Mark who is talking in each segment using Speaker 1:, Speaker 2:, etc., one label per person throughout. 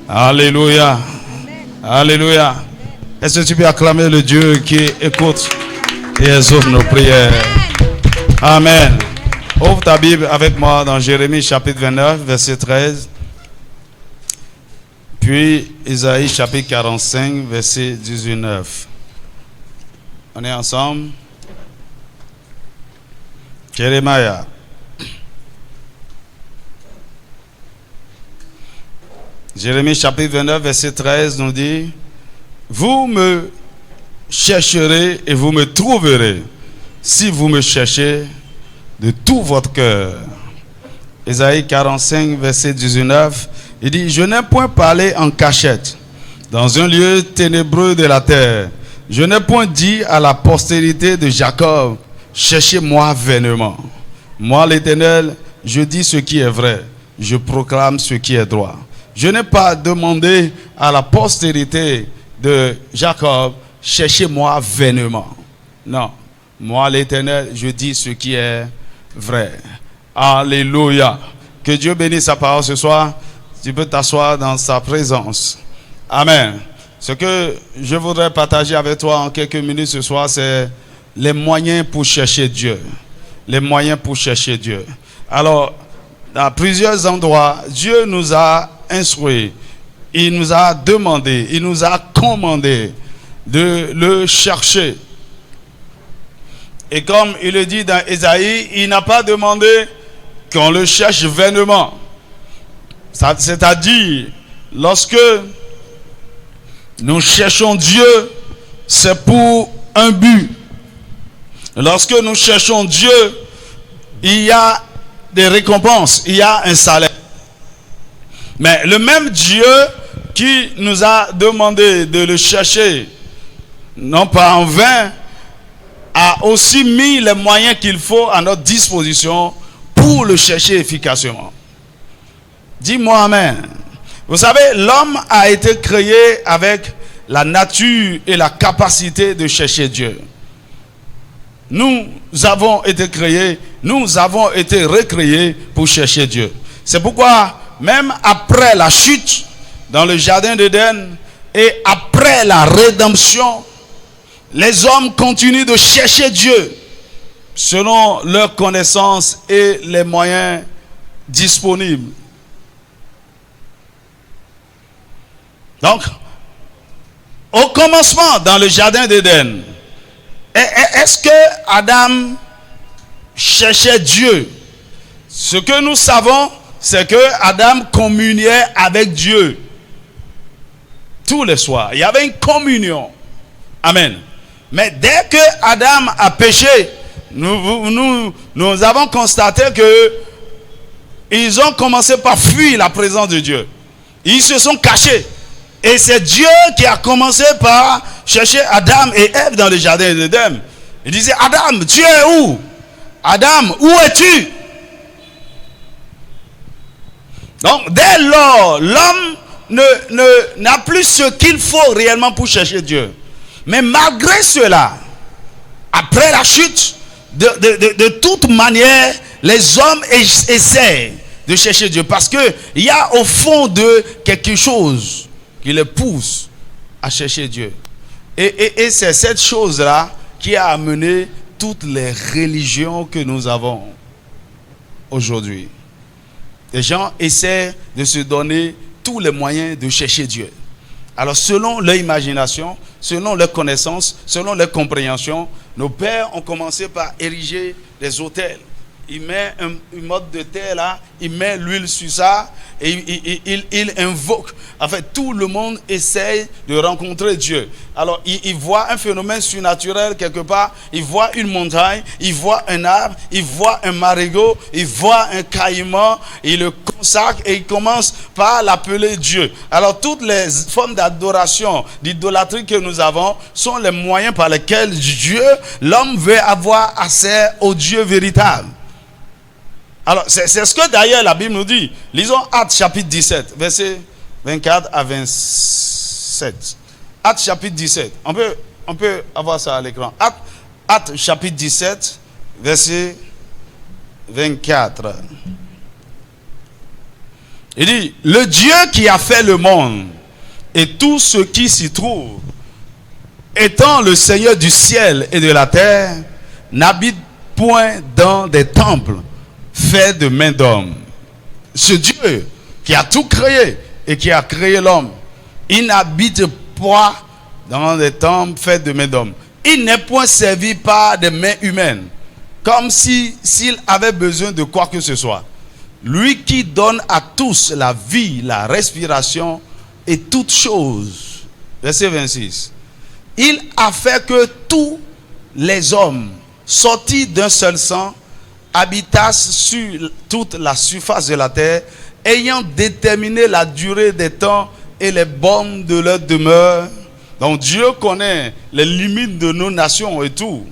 Speaker 1: Alléluia. Alléluia. Est-ce que tu peux acclamer le Dieu qui écoute et exauce nos prières? Amen. Ouvre ta Bible avec moi dans Jérémie chapitre 29, verset 13. Puis Isaïe chapitre 45, verset 19. On est ensemble. Jérémie. Jérémie chapitre 29, verset 13 nous dit: vous me chercherez et vous me trouverez si vous me cherchez de tout votre cœur. Isaïe 45, verset 19, il dit: je n'ai point parlé en cachette, dans un lieu ténébreux de la terre. Je n'ai point dit à la postérité de Jacob: cherchez-moi vainement. Moi, l'Éternel, je dis ce qui est vrai, je proclame ce qui est droit. Je n'ai pas demandé à la postérité de Jacob: cherchez-moi vainement. Non, moi, l'Éternel, je dis ce qui est vrai. Alléluia. Que Dieu bénisse sa parole ce soir. Tu peux t'asseoir dans sa présence. Amen. Ce que je voudrais partager avec toi en quelques minutes ce soir, c'est les moyens pour chercher Dieu. Les moyens pour chercher Dieu. Alors, à plusieurs endroits, Dieu nous a instruits. Il nous a demandé, il nous a commandé de le chercher. Et comme il le dit dans Ésaïe, il n'a pas demandé qu'on le cherche vainement. C'est-à-dire, lorsque nous cherchons Dieu, c'est pour un but. Lorsque nous cherchons Dieu, il y a des récompenses, il y a un salaire. Mais le même Dieu qui nous a demandé de le chercher, non pas en vain, a aussi mis les moyens qu'il faut à notre disposition pour le chercher efficacement. Dis-moi amen. Vous savez, l'homme a été créé avec la nature et la capacité de chercher Dieu. Nous avons été créés, nous avons été recréés pour chercher Dieu. C'est pourquoi, même après la chute dans le jardin d'Éden et après la rédemption, les hommes continuent de chercher Dieu selon leurs connaissances et les moyens disponibles. Donc, au commencement, dans le jardin d'Éden, est-ce que Adam cherchait Dieu? Ce que nous savons, c'est que Adam communiait avec Dieu tous les soirs. Il y avait une communion. Amen. Mais dès que Adam a péché, nous avons constaté que ils ont commencé par fuir la présence de Dieu. Ils se sont cachés. Et c'est Dieu qui a commencé par chercher Adam et Ève dans le jardin d'Éden. Il disait: Adam, tu es où? Adam, où es-tu? Donc, dès lors, l'homme n'a plus ce qu'il faut réellement pour chercher Dieu. Mais malgré cela, après la chute, de toute manière, les hommes essaient de chercher Dieu. Parce qu'il y a au fond de quelque chose qui les pousse à chercher Dieu. Et c'est cette chose-là qui a amené toutes les religions que nous avons aujourd'hui. Les gens essaient de se donner tous les moyens de chercher Dieu. Alors, selon leur imagination, selon leurs connaissances, selon leur compréhension, nos pères ont commencé par ériger des autels. Il met une mode de terre là, il met l'huile sur ça et il invoque. En fait, tout le monde essaye de rencontrer Dieu. Alors, il voit un phénomène surnaturel quelque part, il voit une montagne, il voit un arbre, il voit un marigot, il voit un caïman, il le consacre et il commence par l'appeler Dieu. Alors, toutes les formes d'adoration, d'idolâtrie que nous avons sont les moyens par lesquels Dieu, l'homme veut avoir accès au Dieu véritable. Alors, c'est ce que d'ailleurs la Bible nous dit. Lisons Actes chapitre 17, versets 24 à 27. Actes chapitre 17. On peut avoir ça à l'écran. Actes chapitre 17, verset 24. Il dit, le Dieu qui a fait le monde et tout ce qui s'y trouve, étant le Seigneur du ciel et de la terre, n'habite point dans des temples faits de mains d'hommes. Ce Dieu qui a tout créé et qui a créé l'homme, il n'habite pas dans des temples faits de mains d'hommes. Il n'est point servi par des mains humaines, comme s'il avait besoin de quoi que ce soit. Lui qui donne à tous la vie, la respiration et toutes choses. Verset 26. Il a fait que tous les hommes, sortis d'un seul sang, habitassent sur toute la surface de la terre, ayant déterminé la durée des temps et les bornes de leur demeure. Donc Dieu connaît les limites de nos nations et tout.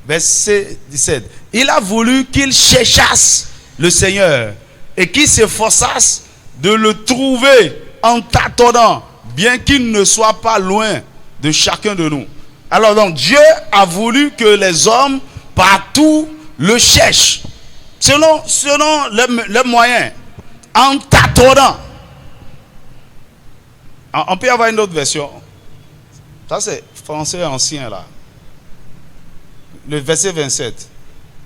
Speaker 1: Verset 17. Il a voulu qu'ils cherchassent le Seigneur et qu'ils s'efforçassent de le trouver en tâtonnant, bien qu'il ne soit pas loin de chacun de nous. Alors donc Dieu a voulu que les hommes partout le cherchent selon leurs moyens, en tâtonnant. On peut avoir une autre version. Ça c'est français ancien là. Le verset 27.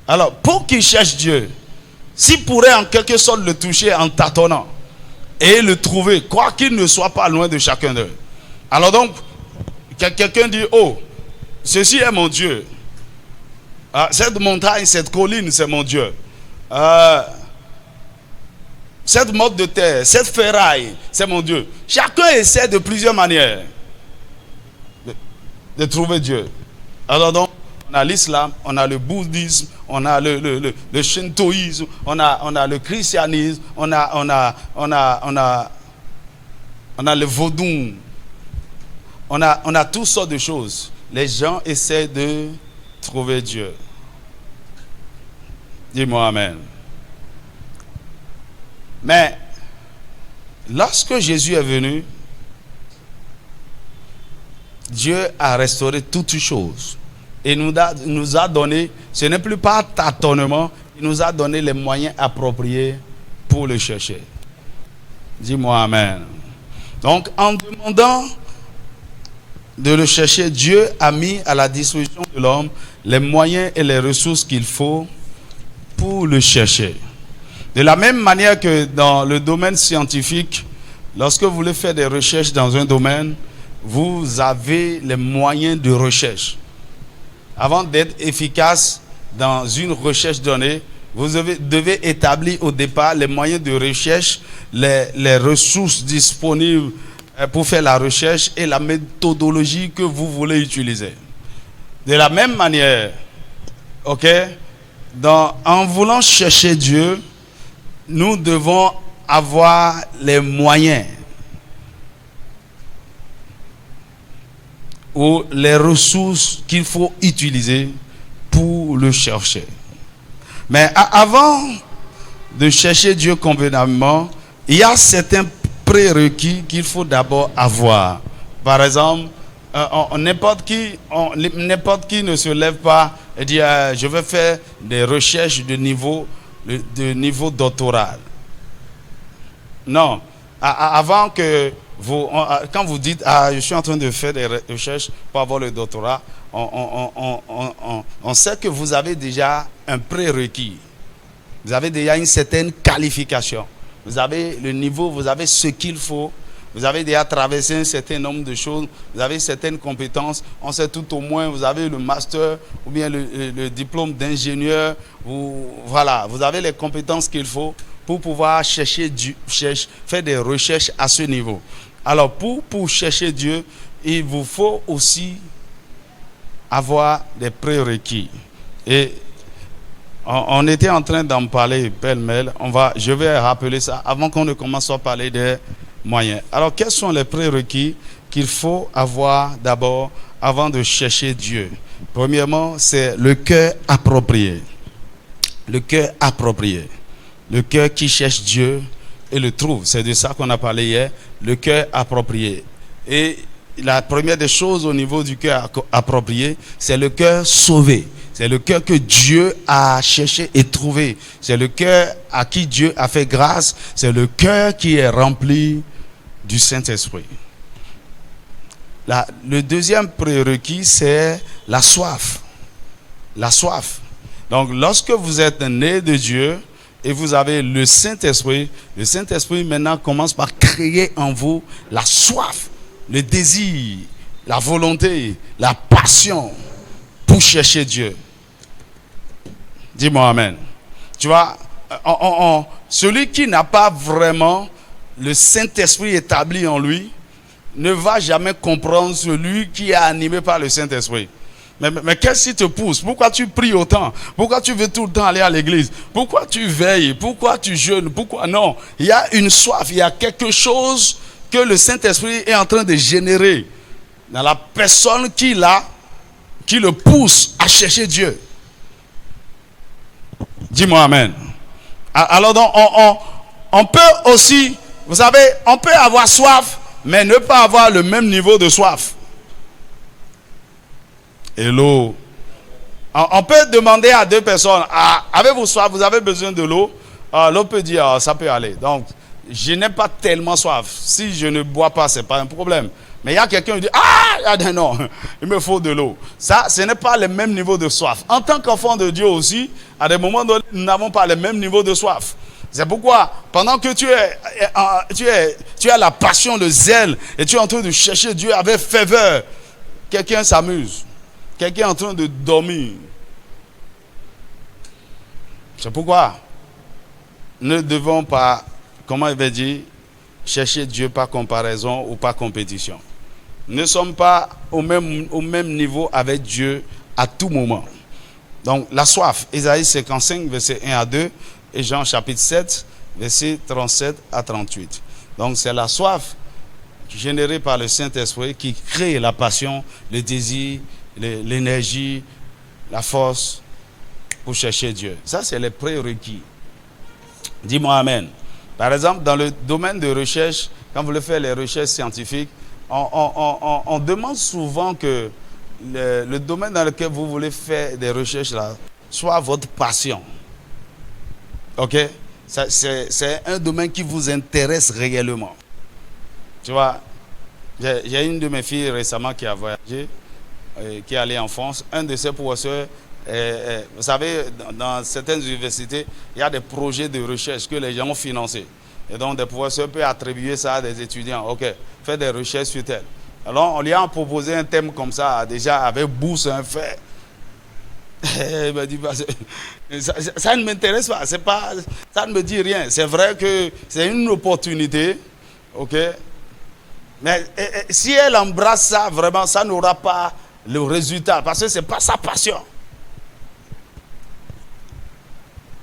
Speaker 1: Alors pour qu'ils cherchent Dieu, s'ils pourraient en quelque sorte le toucher en tâtonnant et le trouver, quoi qu'il ne soit pas loin de chacun d'eux. Alors donc, quelqu'un dit, oh, ceci est mon Dieu. Cette montagne, cette colline, c'est mon Dieu. Cette motte de terre, cette ferraille, c'est mon Dieu. Chacun essaie de plusieurs manières de trouver Dieu. Alors donc, on a l'islam, on a le bouddhisme, on a le shintoïsme, on a le christianisme, on a le vaudou, on a toutes sortes de choses. Les gens essaient de trouver Dieu. Dis-moi amen. Mais lorsque Jésus est venu, Dieu a restauré toutes choses. Et nous a donné, ce n'est plus par tâtonnement, il nous a donné les moyens appropriés pour le chercher. Dis-moi amen. Donc en demandant de le chercher, Dieu a mis à la disposition de l'homme les moyens et les ressources qu'il faut pour le chercher. De la même manière que dans le domaine scientifique, lorsque vous voulez faire des recherches dans un domaine, vous avez les moyens de recherche. Avant d'être efficace dans une recherche donnée, vous devez établir au départ les moyens de recherche, les ressources disponibles pour faire la recherche et la méthodologie que vous voulez utiliser. De la même manière, en voulant chercher Dieu, nous devons avoir les moyens ou les ressources qu'il faut utiliser pour le chercher. Mais avant de chercher Dieu convenablement, il y a certains prérequis qu'il faut d'abord avoir. Par exemple, n'importe qui ne se lève pas et dit je vais faire des recherches de niveau doctoral. Non. Avant que quand vous dites je suis en train de faire des recherches pour avoir le doctorat, on sait que vous avez déjà un prérequis. Vous avez déjà une certaine qualification. Vous avez le niveau, vous avez ce qu'il faut. Vous avez déjà traversé un certain nombre de choses. Vous avez certaines compétences. On sait tout au moins, vous avez le master ou bien le diplôme d'ingénieur. Vous avez les compétences qu'il faut pour pouvoir faire des recherches à ce niveau. Alors, pour chercher Dieu, il vous faut aussi avoir des prérequis. Et on était en train d'en parler pêle-mêle. Je vais rappeler ça avant qu'on ne commence à parler des moyens. Alors, quels sont les prérequis qu'il faut avoir d'abord avant de chercher Dieu? Premièrement, c'est le cœur approprié. Le cœur approprié. Le cœur qui cherche Dieu et le trouve. C'est de ça qu'on a parlé hier. Le cœur approprié. Et la première des choses au niveau du cœur approprié, c'est le cœur sauvé. C'est le cœur que Dieu a cherché et trouvé. C'est le cœur à qui Dieu a fait grâce. C'est le cœur qui est rempli du Saint-Esprit. Le deuxième prérequis, c'est la soif. La soif. Donc, lorsque vous êtes né de Dieu et vous avez le Saint-Esprit maintenant commence par créer en vous la soif, le désir, la volonté, la passion pour chercher Dieu. Dis-moi amen. Tu vois, celui qui n'a pas vraiment le Saint-Esprit établi en lui ne va jamais comprendre celui qui est animé par le Saint-Esprit. Mais qu'est-ce qui te pousse? Pourquoi tu pries autant? Pourquoi tu veux tout le temps aller à l'église? Pourquoi tu veilles? Pourquoi tu jeûnes? Pourquoi non? Il y a une soif, il y a quelque chose que le Saint-Esprit est en train de générer dans la personne qui le pousse à chercher Dieu. Dis-moi amen. Alors donc, on peut aussi, vous savez, on peut avoir soif, mais ne pas avoir le même niveau de soif. Hello. On peut demander à deux personnes, avez-vous soif, vous avez besoin de l'eau? L'autre peut dire, ça peut aller. Donc, je n'ai pas tellement soif. Si je ne bois pas, ce n'est pas un problème. Mais il y a quelqu'un qui dit, non, il me faut de l'eau. Ça, ce n'est pas le même niveau de soif. En tant qu'enfant de Dieu aussi, à des moments donnés, nous n'avons pas le même niveau de soif. C'est pourquoi, pendant que tu as la passion, le zèle, et tu es en train de chercher Dieu avec ferveur, quelqu'un s'amuse. Quelqu'un est en train de dormir. C'est pourquoi nous ne devons pas, comment il va dire, chercher Dieu par comparaison ou par compétition. Nous ne sommes pas au même niveau avec Dieu à tout moment. Donc la soif, Ésaïe 55, verset 1 à 2, et Jean chapitre 7, verset 37 à 38. Donc c'est la soif générée par le Saint-Esprit qui crée la passion, le désir, l'énergie, la force pour chercher Dieu. Ça, c'est les prérequis. Dis-moi amen. Par exemple, dans le domaine de recherche, quand vous voulez faire les recherches scientifiques, on demande souvent que le domaine dans lequel vous voulez faire des recherches là, soit votre passion. Ok? C'est un domaine qui vous intéresse réellement. Tu vois, j'ai une de mes filles récemment qui a voyagé, qui est allée en France. Un de ses professeurs, vous savez, dans certaines universités, il y a des projets de recherche que les gens ont financés. Et donc, des professeurs peuvent attribuer ça à des étudiants. Ok, faites des recherches sur tel. Alors, on lui a proposé un thème comme ça, déjà avec bourse, fait. Il m'a dit, ça ne m'intéresse pas, ça ne me dit rien. C'est vrai que c'est une opportunité, ok. Mais si elle embrasse ça, vraiment, ça n'aura pas le résultat, parce que ce n'est pas sa passion.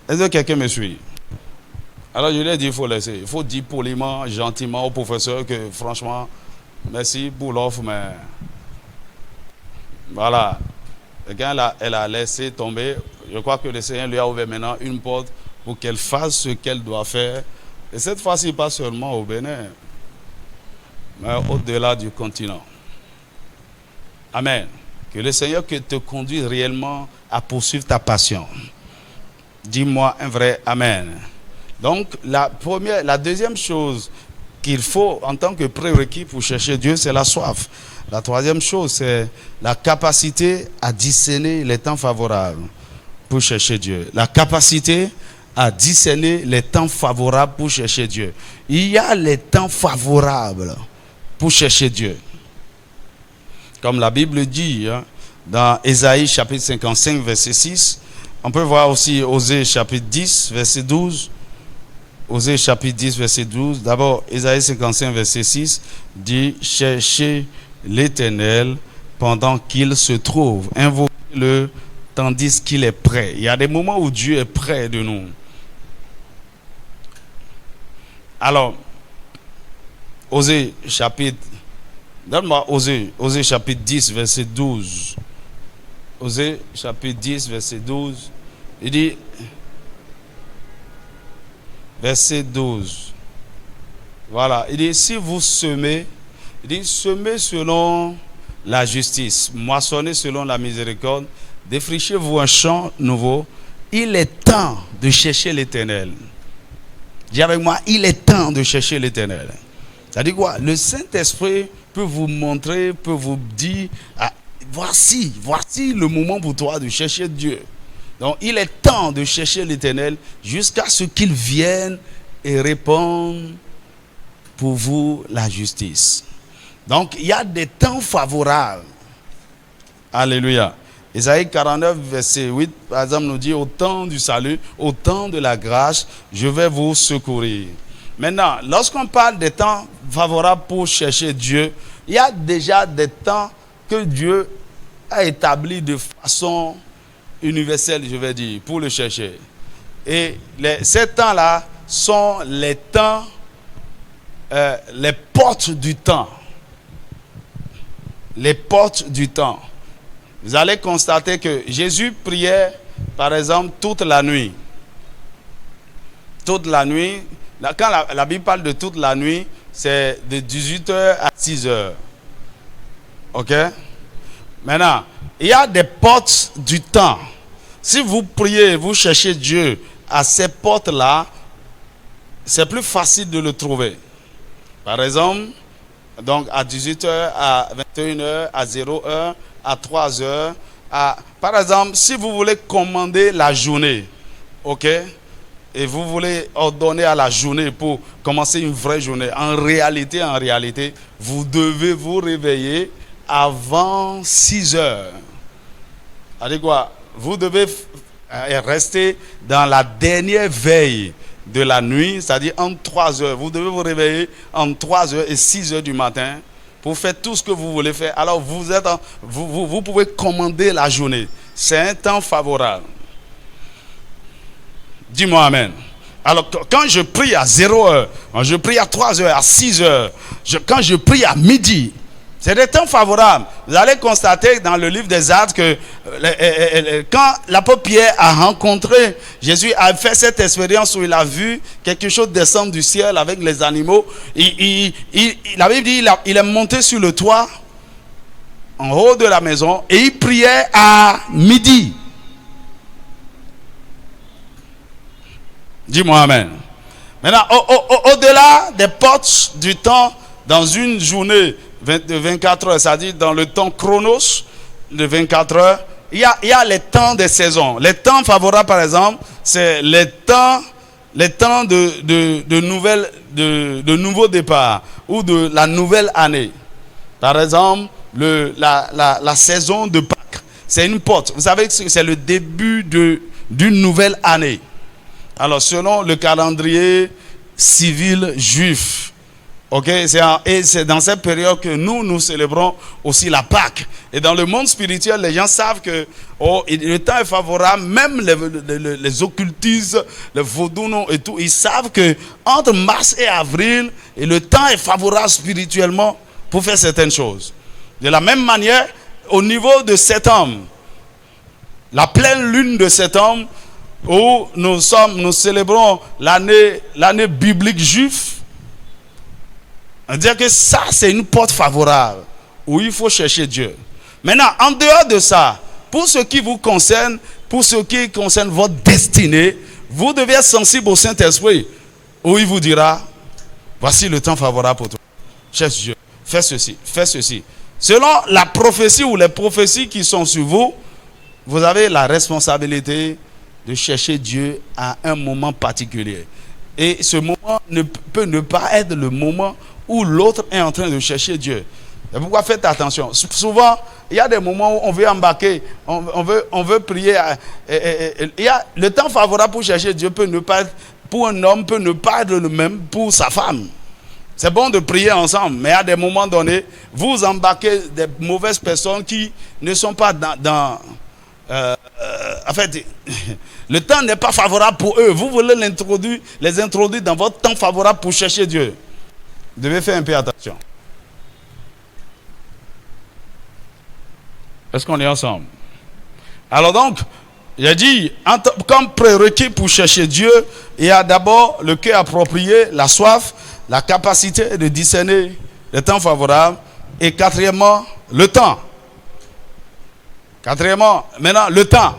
Speaker 1: Est-ce que quelqu'un me suit? Alors je lui ai dit, il faut laisser. Il faut dire poliment, gentiment au professeur que franchement, merci pour l'offre, mais voilà. Et quand elle a laissé tomber, je crois que le Seigneur lui a ouvert maintenant une porte pour qu'elle fasse ce qu'elle doit faire. Et cette fois-ci, pas seulement au Bénin, mais au-delà du continent. Amen. Que le Seigneur te conduise réellement à poursuivre ta passion. Dis-moi un vrai Amen. Donc, la deuxième chose qu'il faut en tant que prérequis pour chercher Dieu, c'est la soif. La troisième chose, c'est la capacité à discerner les temps favorables pour chercher Dieu. La capacité à discerner les temps favorables pour chercher Dieu. Il y a les temps favorables pour chercher Dieu. Comme la Bible dit, dans Ésaïe chapitre 55, verset 6, on peut voir aussi Osée chapitre 10, verset 12. Osée chapitre 10, verset 12. D'abord, Ésaïe 55, verset 6 dit « Cherchez l'Éternel pendant qu'il se trouve. Invoquez-le tandis qu'il est près. » Il y a des moments où Dieu est près de nous. Alors, Osée chapitre... Donne-moi Osée chapitre 10, verset 12. Osée chapitre 10, verset 12. Il dit... Verset 12. Voilà. Il dit, si vous semez, il dit, semez selon la justice, moissonnez selon la miséricorde, défrichez-vous un champ nouveau. Il est temps de chercher l'Éternel. Dis avec moi, il est temps de chercher l'Éternel. Ça dit quoi? Le Saint-Esprit peut vous montrer, peut vous dire, ah, voici le moment pour toi de chercher Dieu. Donc il est temps de chercher l'Éternel jusqu'à ce qu'il vienne et réponde pour vous la justice. Donc il y a des temps favorables. Alléluia. Isaïe 49, verset 8, par exemple, nous dit: au temps du salut, au temps de la grâce, je vais vous secourir. Maintenant, lorsqu'on parle des temps favorables pour chercher Dieu, il y a déjà des temps que Dieu a établis de façon universelle, je vais dire, pour le chercher. Et ces temps-là sont les temps, les portes du temps. Les portes du temps. Vous allez constater que Jésus priait, par exemple, toute la nuit. Toute la nuit. Quand la Bible parle de toute la nuit, c'est de 18h à 6h. Ok? Maintenant, il y a des portes du temps. Si vous priez, vous cherchez Dieu à ces portes-là, c'est plus facile de le trouver. Par exemple, donc à 18h, à 21h, à 0h, à 3h. Par exemple, si vous voulez commander la journée, ok? Et vous voulez ordonner à la journée pour commencer une vraie journée. En réalité, vous devez vous réveiller avant 6h. C'est-à-dire quoi? Vous devez rester dans la dernière veille de la nuit, c'est-à-dire entre 3h. Vous devez vous réveiller entre 3h et 6h du matin pour faire tout ce que vous voulez faire. Alors vous pouvez commander la journée. C'est un temps favorable. Dis-moi amen. Alors quand je prie à 0h, quand je prie à 3h, à 6h, quand je prie à midi, c'est des temps favorables. Vous allez constater dans le livre des Actes que quand l'apôtre Pierre a rencontré Jésus, a fait cette expérience où il a vu quelque chose descendre du ciel avec les animaux. La Bible dit il est monté sur le toit en haut de la maison et il priait à midi. Dis-moi amen. Maintenant, au-delà des portes du temps, dans une journée de 24 heures, c'est-à-dire dans le temps chronos de 24 heures, il y a les temps des saisons. Les temps favorables, par exemple, c'est les temps de nouveau départ ou de la nouvelle année. Par exemple, la saison de Pâques, c'est une porte. Vous savez que c'est le début d'une nouvelle année. Alors, selon le calendrier civil juif, et c'est dans cette période que nous célébrons aussi la Pâque. Et dans le monde spirituel, les gens savent que le temps est favorable, même les occultistes, les vaudous et tout, ils savent que entre mars et avril, et le temps est favorable spirituellement pour faire certaines choses. De la même manière, au niveau de septembre, la pleine lune de septembre, où nous célébrons l'année biblique juive, on dit que ça c'est une porte favorable où il faut chercher Dieu. Maintenant, en dehors de ça, pour ce qui vous concerne, pour ce qui concerne votre destinée, vous devez être sensible au Saint-Esprit où il vous dira: voici le temps favorable pour toi. Cherche Dieu, fais ceci, fais ceci. Selon la prophétie ou les prophéties qui sont sur vous, vous avez la responsabilité de chercher Dieu à un moment particulier. Et ce moment peut ne pas être le moment où l'autre est en train de chercher Dieu. Et pourquoi faites attention? Souvent, il y a des moments où on veut embarquer, on veut prier. Le temps favorable pour chercher Dieu peut ne pas être, pour un homme, peut ne pas être le même pour sa femme. C'est bon de prier ensemble, mais à des moments donnés, vous embarquez des mauvaises personnes qui ne sont pas en fait, le temps n'est pas favorable pour eux. Vous voulez les introduire dans votre temps favorable pour chercher Dieu. Vous devez faire un peu attention. Est-ce qu'on est ensemble? Alors donc, j'ai dit, comme prérequis pour chercher Dieu, il y a d'abord le cœur approprié, la soif, la capacité de discerner les temps favorables, et quatrièmement, le temps. Quatrièmement, maintenant, le temps.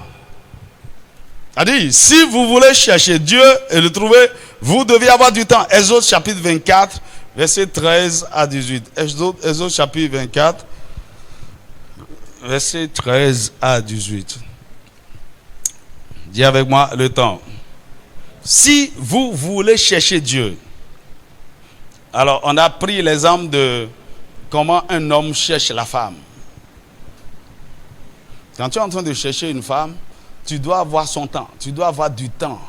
Speaker 1: C'est-à-dire, si vous voulez chercher Dieu et le trouver, vous devez avoir du temps. Exode chapitre 24, verset 13 à 18. Exode chapitre 24, verset 13 à 18. Dis avec moi le temps. Si vous voulez chercher Dieu, alors on a pris l'exemple de comment un homme cherche la femme. Quand tu es en train de chercher une femme, tu dois avoir son temps. Tu dois avoir du temps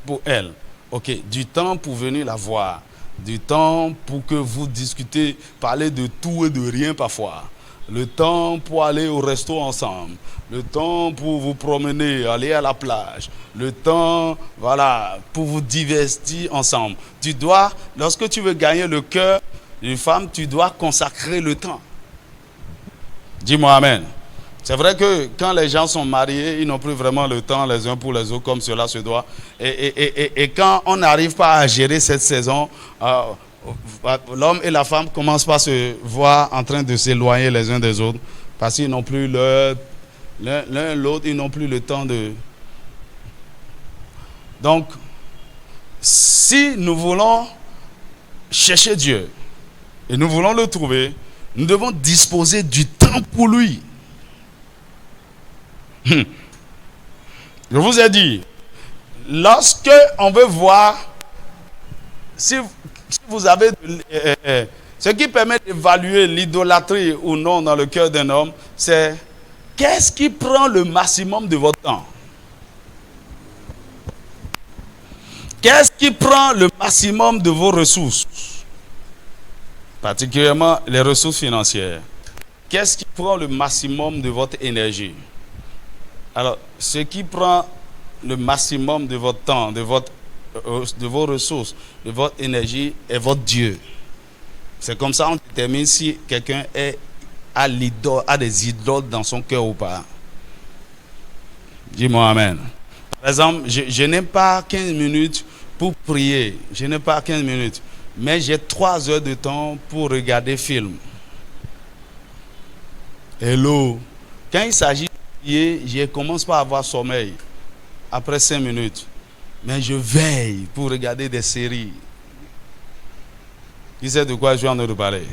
Speaker 1: pour elle. Ok, du temps pour venir la voir. Du temps pour que vous discutez, parler de tout et de rien parfois. Le temps pour aller au resto ensemble. Le temps pour vous promener, aller à la plage. Le temps, voilà, pour vous divertir ensemble. Tu dois, lorsque tu veux gagner le cœur d'une femme, tu dois consacrer le temps. Dis-moi amen. C'est vrai que quand les gens sont mariés, ils n'ont plus vraiment le temps les uns pour les autres comme cela se doit. Et quand on n'arrive pas à gérer cette saison, l'homme et la femme commencent par se voir en train de s'éloigner les uns des autres parce qu'ils n'ont plus l'un l'autre, ils n'ont plus le temps de... Donc, si nous voulons chercher Dieu et nous voulons le trouver, nous devons disposer du temps pour lui. Je vous ai dit, lorsque on veut voir si vous avez ce qui permet d'évaluer l'idolâtrie ou non dans le cœur d'un homme, c'est qu'est-ce qui prend le maximum de votre temps? Qu'est-ce qui prend le maximum de vos ressources? Particulièrement les ressources financières. Qu'est-ce qui prend le maximum de votre énergie? Alors, ce qui prend le maximum de votre temps, de vos ressources, de votre énergie, est votre Dieu. C'est comme ça qu'on détermine si quelqu'un a des idoles dans son cœur ou pas. Dis-moi amen. Par exemple, je n'ai pas 15 minutes pour prier. Je n'ai pas 15 minutes. Mais j'ai 3 heures de temps pour regarder film. Hello. Quand il s'agit je commence par avoir sommeil après 5 minutes. Mais je veille pour regarder des séries. Qui sait de quoi je suis en train de parler?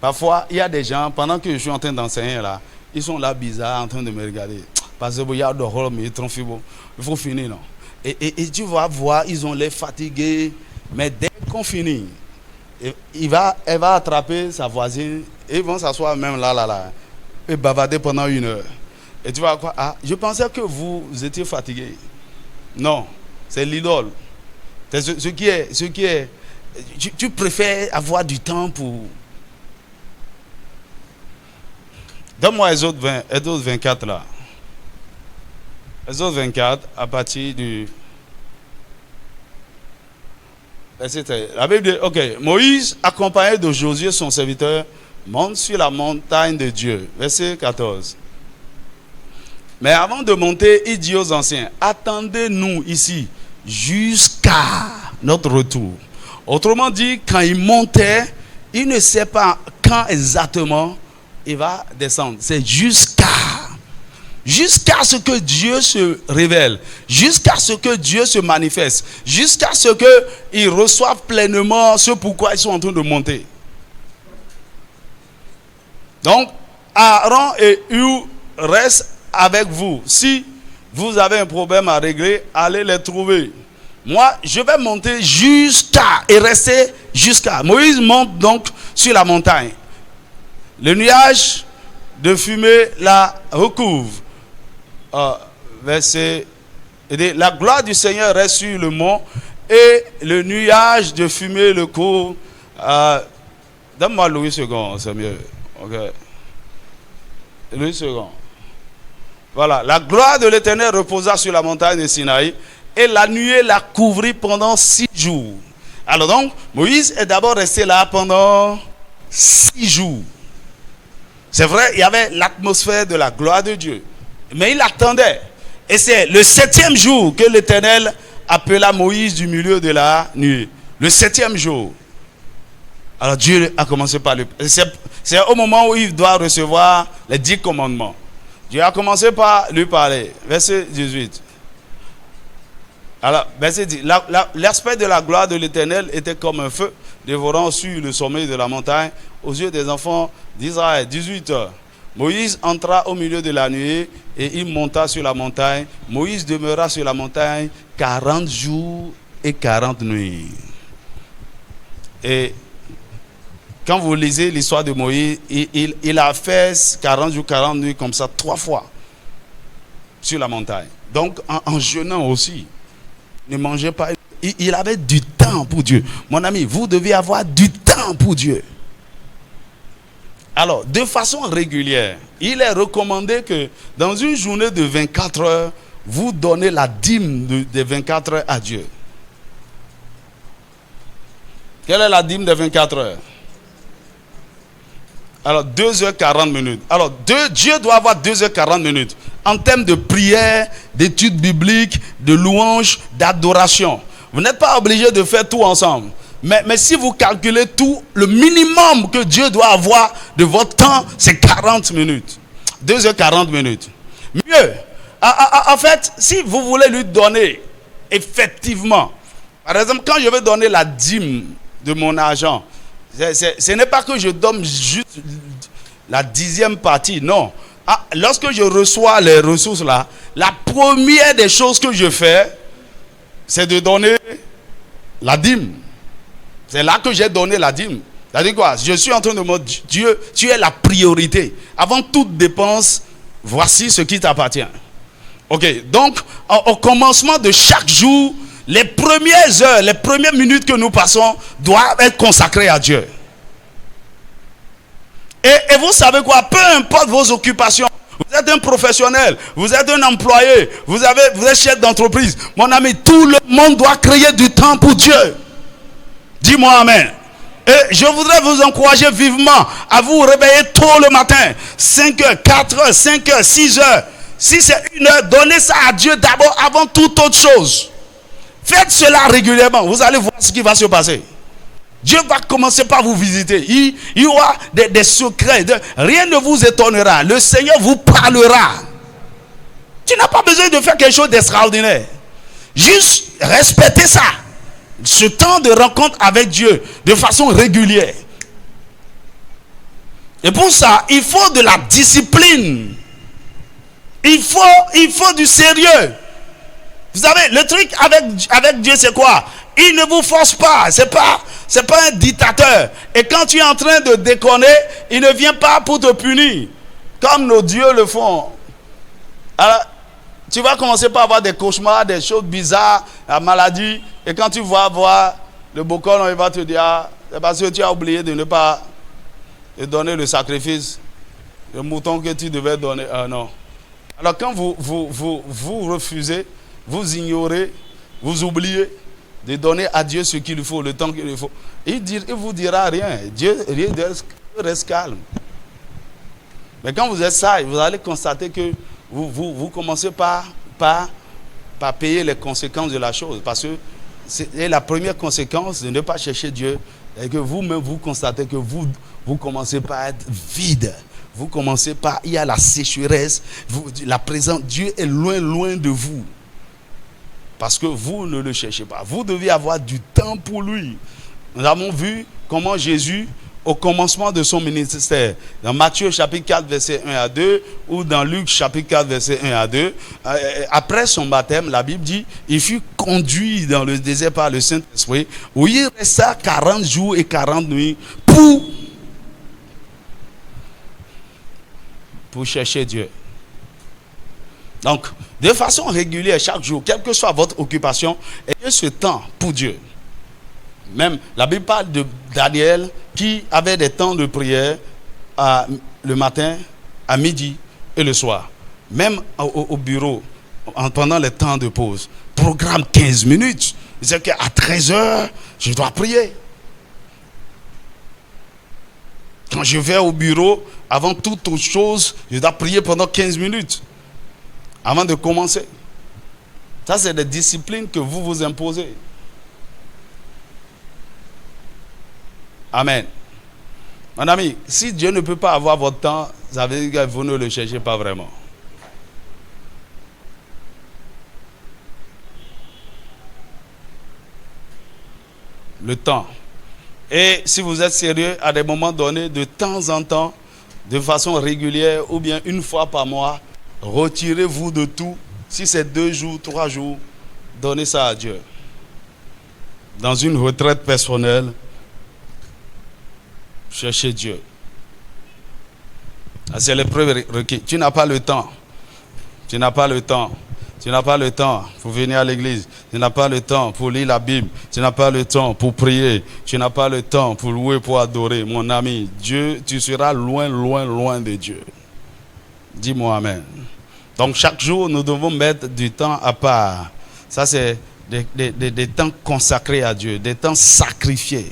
Speaker 1: Parfois, il y a des gens, pendant que je suis en train d'enseigner là, ils sont là bizarres en train de me regarder. Parce qu'il y a de rôle, mais il faut finir, non? Et tu vas voir, ils ont l'air fatigués. Mais dès qu'on finit, elle va attraper sa voisine et ils vont s'asseoir même là, et bavarder pendant 1 heure. Et tu vas quoi? Ah, je pensais que vous étiez fatigué. Non, c'est l'idole. C'est ce qui est. Tu préfères avoir du temps pour. Donne-moi Exode 24 là. Exode 24 à partir du. La Bible dit, ok, Moïse, accompagné de Josué, son serviteur, monte sur la montagne de Dieu. Verset 14. Mais avant de monter, il dit aux anciens, attendez-nous ici jusqu'à notre retour. Autrement dit, quand il montait, il ne sait pas quand exactement il va descendre. C'est jusqu'à ce que Dieu se révèle, jusqu'à ce que Dieu se manifeste, jusqu'à ce qu'ils reçoivent pleinement ce pourquoi ils sont en train de monter. Donc, Aaron et Hur restent avec vous. Si vous avez un problème à régler, allez les trouver. Moi, je vais monter jusqu'à et rester jusqu'à. Moïse monte donc sur la montagne. Le nuage de fumée la recouvre. Verset. La gloire du Seigneur reste sur le mont et le nuage de fumée le couvre. Donne-moi Louis II, c'est mieux. Ok. Louis II. Voilà. La gloire de l'Éternel reposa sur la montagne de Sinaï et la nuée la couvrit pendant 6 jours. Alors donc, Moïse est d'abord resté là pendant 6 jours. C'est vrai, il y avait l'atmosphère de la gloire de Dieu. Mais il attendait. Et c'est le 7e jour que l'Éternel appela Moïse du milieu de la nuit. Le 7e jour. Alors Dieu a commencé par le... C'est au moment où il doit recevoir les 10 commandements. Dieu a commencé par lui parler. Verset 18. Alors, verset 10. L'aspect de la gloire de l'Éternel était comme un feu dévorant sur le sommet de la montagne aux yeux des enfants d'Israël. 18 heures. Moïse entra au milieu de la nuée et il monta sur la montagne. Moïse demeura sur la montagne 40 jours et 40 nuits. Et quand vous lisez l'histoire de Moïse, il a fait 40 jours, 40 nuits comme ça 3 fois sur la montagne. Donc en jeûnant aussi. Ne mangeait pas. Il avait du temps pour Dieu. Mon ami, vous devez avoir du temps pour Dieu. Alors, de façon régulière, il est recommandé que dans une journée de 24 heures, vous donnez la dîme des 24 heures à Dieu. Quelle est la dîme des 24 heures? Alors, 2h40 minutes. Alors, Dieu doit avoir 2h40 minutes en termes de prière, d'études bibliques, de louanges, d'adoration. Vous n'êtes pas obligé de faire tout ensemble. Mais si vous calculez tout, le minimum que Dieu doit avoir de votre temps, c'est 40 minutes. 2h40 minutes. Mieux, en fait, si vous voulez lui donner, effectivement, par exemple, quand je vais donner la dîme de mon argent, ce n'est pas que je donne juste la 10e partie, non. Lorsque je reçois les ressources là, la première des choses que je fais, c'est de donner la dîme. C'est là que j'ai donné la dîme. C'est-à-dire quoi? Je suis en train de me dire, Dieu, tu es la priorité. Avant toute dépense, voici ce qui t'appartient. Ok, donc au commencement de chaque jour, les premières heures, les premières minutes que nous passons doivent être consacrées à Dieu. Et vous savez quoi? Peu importe vos occupations, vous êtes un professionnel, vous êtes un employé, vous êtes chef d'entreprise. Mon ami, tout le monde doit créer du temps pour Dieu. Dis-moi amen. Et je voudrais vous encourager vivement à vous réveiller tôt le matin. 5h, 4h, 5h, 6h. Si c'est 1 heure, donnez ça à Dieu d'abord avant toute autre chose. Faites cela régulièrement. Vous allez voir ce qui va se passer. Dieu va commencer par vous visiter. Il y aura des secrets. Rien ne vous étonnera. Le Seigneur vous parlera. Tu n'as pas besoin de faire quelque chose d'extraordinaire. Juste respectez ça. Ce temps de rencontre avec Dieu de façon régulière. Et pour ça, il faut de la discipline. Il faut du sérieux. Vous savez, le truc avec Dieu, c'est quoi? Il ne vous force pas. C'est pas un dictateur. Et quand tu es en train de déconner, il ne vient pas pour te punir. Comme nos dieux le font. Alors, tu vas commencer par avoir des cauchemars, des choses bizarres, la maladie. Et quand tu vas voir le bocon, il va te dire, c'est parce que tu as oublié de ne pas donner le sacrifice, le mouton que tu devais donner. Non. Alors quand vous refusez, vous ignorez, vous oubliez de donner à Dieu ce qu'il faut, le temps qu'il faut, il vous dira rien. Dieu reste calme. Mais quand vous êtes sage, vous allez constater que vous commencez par payer les conséquences de la chose. Parce que c'est la première conséquence de ne pas chercher Dieu. Et que vous-même, vous constatez que vous commencez par être vide. Vous commencez par, il y a la sécheresse. La présence, Dieu est loin, loin de vous. Parce que vous ne le cherchez pas. Vous devez avoir du temps pour lui. Nous avons vu comment Jésus, au commencement de son ministère, dans Matthieu chapitre 4 verset 1 à 2 ou dans Luc chapitre 4 verset 1 à 2, après son baptême, la Bible dit, il fut conduit dans le désert par le Saint-Esprit, où il resta 40 jours et 40 nuits pour chercher Dieu. Donc, de façon régulière, chaque jour, quelle que soit votre occupation, ayez ce temps pour Dieu. Même la Bible parle de Daniel qui avait des temps de prière le matin, à midi et le soir. Même au bureau, pendant les temps de pause. Programme 15 minutes. Il disait qu'à 13h, je dois prier. Quand je vais au bureau, avant toute autre chose, je dois prier pendant 15 minutes. Avant de commencer. Ça, c'est des disciplines que vous vous imposez. Amen. Mon ami, si Dieu ne peut pas avoir votre temps, ça veut dire que vous ne le cherchez pas vraiment. le temps. Et si vous êtes sérieux, à des moments donnés, de temps en temps, de façon régulière ou bien une fois par mois, retirez-vous de tout. Si c'est 2 jours, 3 jours, donnez ça à Dieu. Dans une retraite personnelle, cherchez Dieu. C'est le premier requis. Tu n'as pas le temps. Tu n'as pas le temps. Tu n'as pas le temps pour venir à l'église. Tu n'as pas le temps pour lire la Bible. Tu n'as pas le temps pour prier. Tu n'as pas le temps pour louer, pour adorer. Mon ami, Dieu, tu seras loin, loin, loin de Dieu. Dis-moi Amen. Donc chaque jour, nous devons mettre du temps à part. Ça, c'est des temps consacrés à Dieu, des temps sacrifiés.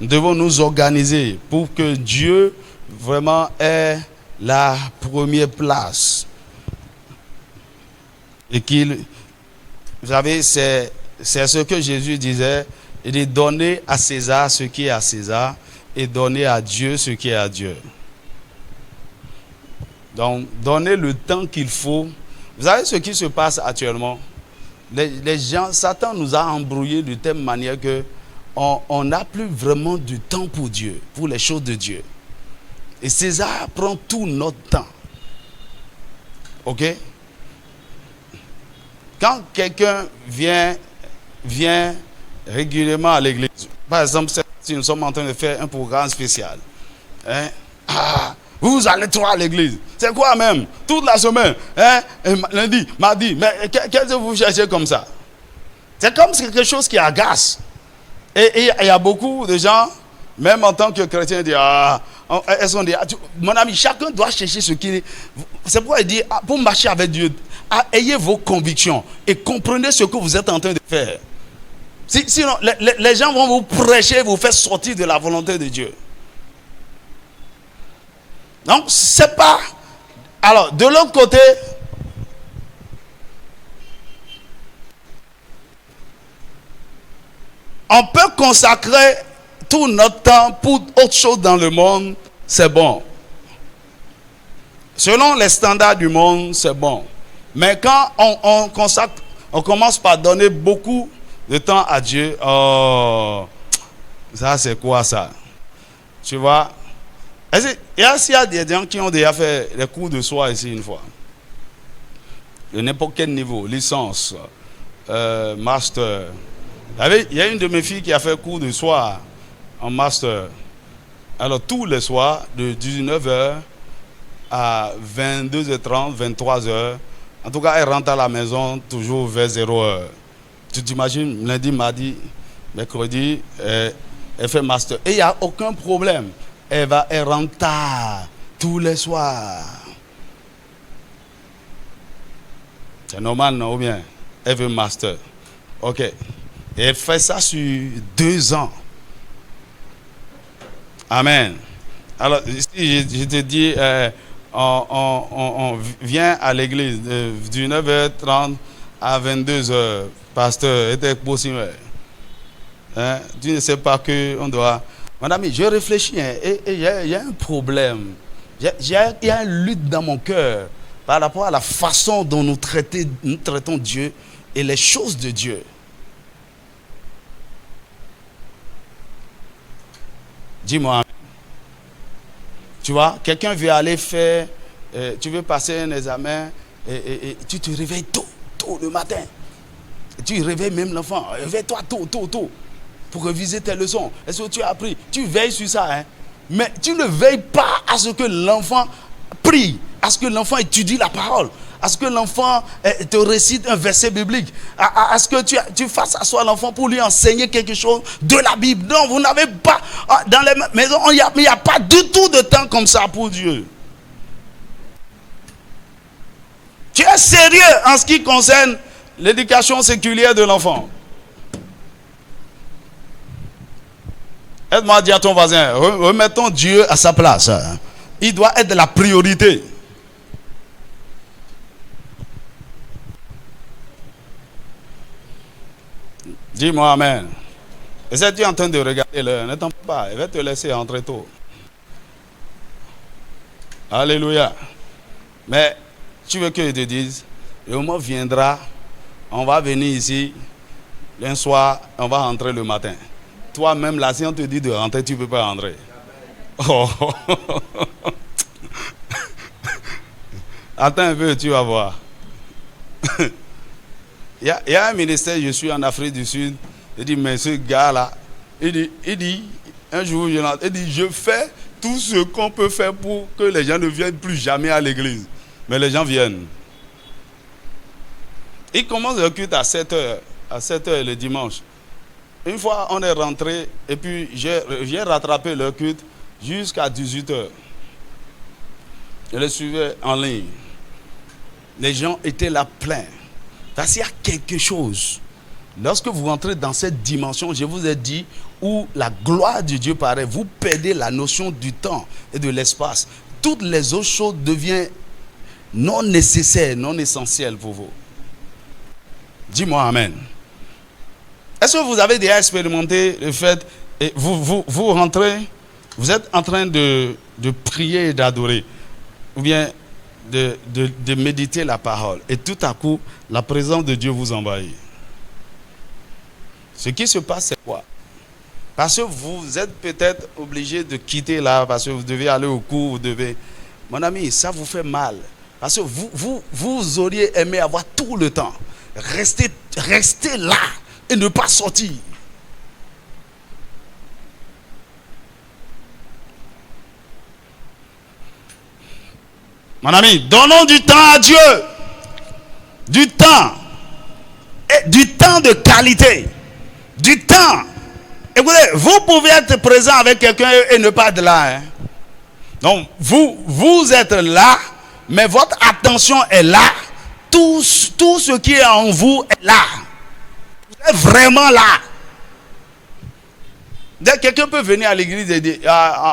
Speaker 1: Nous devons nous organiser pour que Dieu vraiment ait la première place. Et qu'il, vous savez, c'est ce que Jésus disait, il dit donner à César ce qui est à César et donner à Dieu ce qui est à Dieu. Donc, donner le temps qu'il faut. Vous savez ce qui se passe actuellement? Les gens, Satan nous a embrouillés de telle manière que on n'a plus vraiment du temps pour Dieu, pour les choses de Dieu. Et César prend tout notre temps. Ok? Quand quelqu'un vient régulièrement à l'église, par exemple, si nous sommes en train de faire un programme spécial, hein? Vous allez trop à l'église. C'est quoi même? Toute la semaine, hein? Lundi, mardi, mais qu'est-ce que vous cherchez comme ça? C'est comme quelque chose qui agace. Et il y a beaucoup de gens, même en tant que chrétien, disent mon ami, chacun doit chercher ce qu'il est. C'est pourquoi il dit, pour marcher avec Dieu, ayez vos convictions et comprenez ce que vous êtes en train de faire. Sinon, les gens vont vous prêcher, vous faire sortir de la volonté de Dieu. Donc, c'est pas. Alors, de l'autre côté, on peut consacrer tout notre temps pour autre chose dans le monde, c'est bon. Selon les standards du monde, c'est bon. Mais quand on consacre, on commence par donner beaucoup de temps à Dieu, oh, ça c'est quoi ça? Tu vois? Il y a des gens qui ont déjà fait les cours de soir ici une fois. De n'importe quel niveau, licence, master. Il y a une de mes filles qui a fait cours de soir en master. Alors tous les soirs, de 19h à 22h30, 23h, en tout cas elle rentre à la maison toujours vers 0h. Tu t'imagines, lundi, mardi, mercredi, elle fait master. Et il n'y a aucun problème. Elle rentre tard tous les soirs. C'est normal, non? Ou bien elle veut master. Ok. Et elle fait ça sur 2 ans. Amen. Alors, ici, je te dis, on vient à l'église de 19h30 à 22h. Pasteur, était possible. Hein? Tu ne sais pas qu'on doit. Mon ami, je réfléchis, hein, et il y a un problème. Il y a une lutte dans mon cœur par rapport à la façon dont nous traitons Dieu et les choses de Dieu. Dis-moi. Tu vois, quelqu'un veut aller faire, tu veux passer un examen et tu te réveilles tôt le matin. Et tu réveilles même l'enfant. Réveille-toi tôt. Pour réviser tes leçons. Est-ce que tu as appris? Tu veilles sur ça, hein? Mais tu ne veilles pas à ce que l'enfant prie, à ce que l'enfant étudie la parole, à ce que l'enfant te récite un verset biblique, à ce que tu fasses asseoir l'enfant pour lui enseigner quelque chose de la Bible. Non, vous n'avez pas, dans les maisons, il n'y a pas du tout de temps comme ça pour Dieu. Tu es sérieux en ce qui concerne l'éducation séculière de l'enfant? Aide-moi à dire à ton voisin, remettons Dieu à sa place. Il doit être la priorité. Dis-moi Amen. Et si tu es en train de regarder l'heure, ne t'en pas, il va te laisser entrer tôt. Alléluia. Mais tu veux que je te dise, le moment viendra, on va venir ici, un soir, on va rentrer le matin. toi-même, là, si on te dit de rentrer, tu ne peux pas rentrer. Oh. Attends un peu, tu vas voir. Il y a un ministère, je suis en Afrique du Sud. Il dit, mais ce gars-là, il dit, un jour, il dit, je fais tout ce qu'on peut faire pour que les gens ne viennent plus jamais à l'église. Mais les gens viennent. Il commence le culte à 7h le dimanche. Une fois, on est rentré et puis j'ai rattrapé le culte jusqu'à 18h. Je le suivais en ligne. Les gens étaient là pleins. Parce qu'il y a quelque chose. Lorsque vous rentrez dans cette dimension, je vous ai dit, où la gloire de Dieu paraît, vous perdez la notion du temps et de l'espace. Toutes les autres choses deviennent non nécessaires, non essentielles pour vous. Dis-moi amen. Est-ce que vous avez déjà expérimenté le fait, et vous rentrez, vous êtes en train de prier et d'adorer, ou bien de méditer la parole, et tout à coup, la présence de Dieu vous envahit. Ce qui se passe, c'est quoi? Parce que vous êtes peut-être obligé de quitter là, parce que vous devez aller au cours, vous devez... Mon ami, ça vous fait mal. Parce que vous auriez aimé avoir tout le temps. Rester là et ne pas sortir. Mon ami, donnons du temps à Dieu. Du temps. Et du temps de qualité. Du temps. Écoutez, vous pouvez être présent avec quelqu'un et ne pas être là. Hein. Donc, vous êtes là, mais votre attention est là. Tout ce qui est en vous est là. Vous êtes vraiment là. Quelqu'un peut venir à l'église et dire,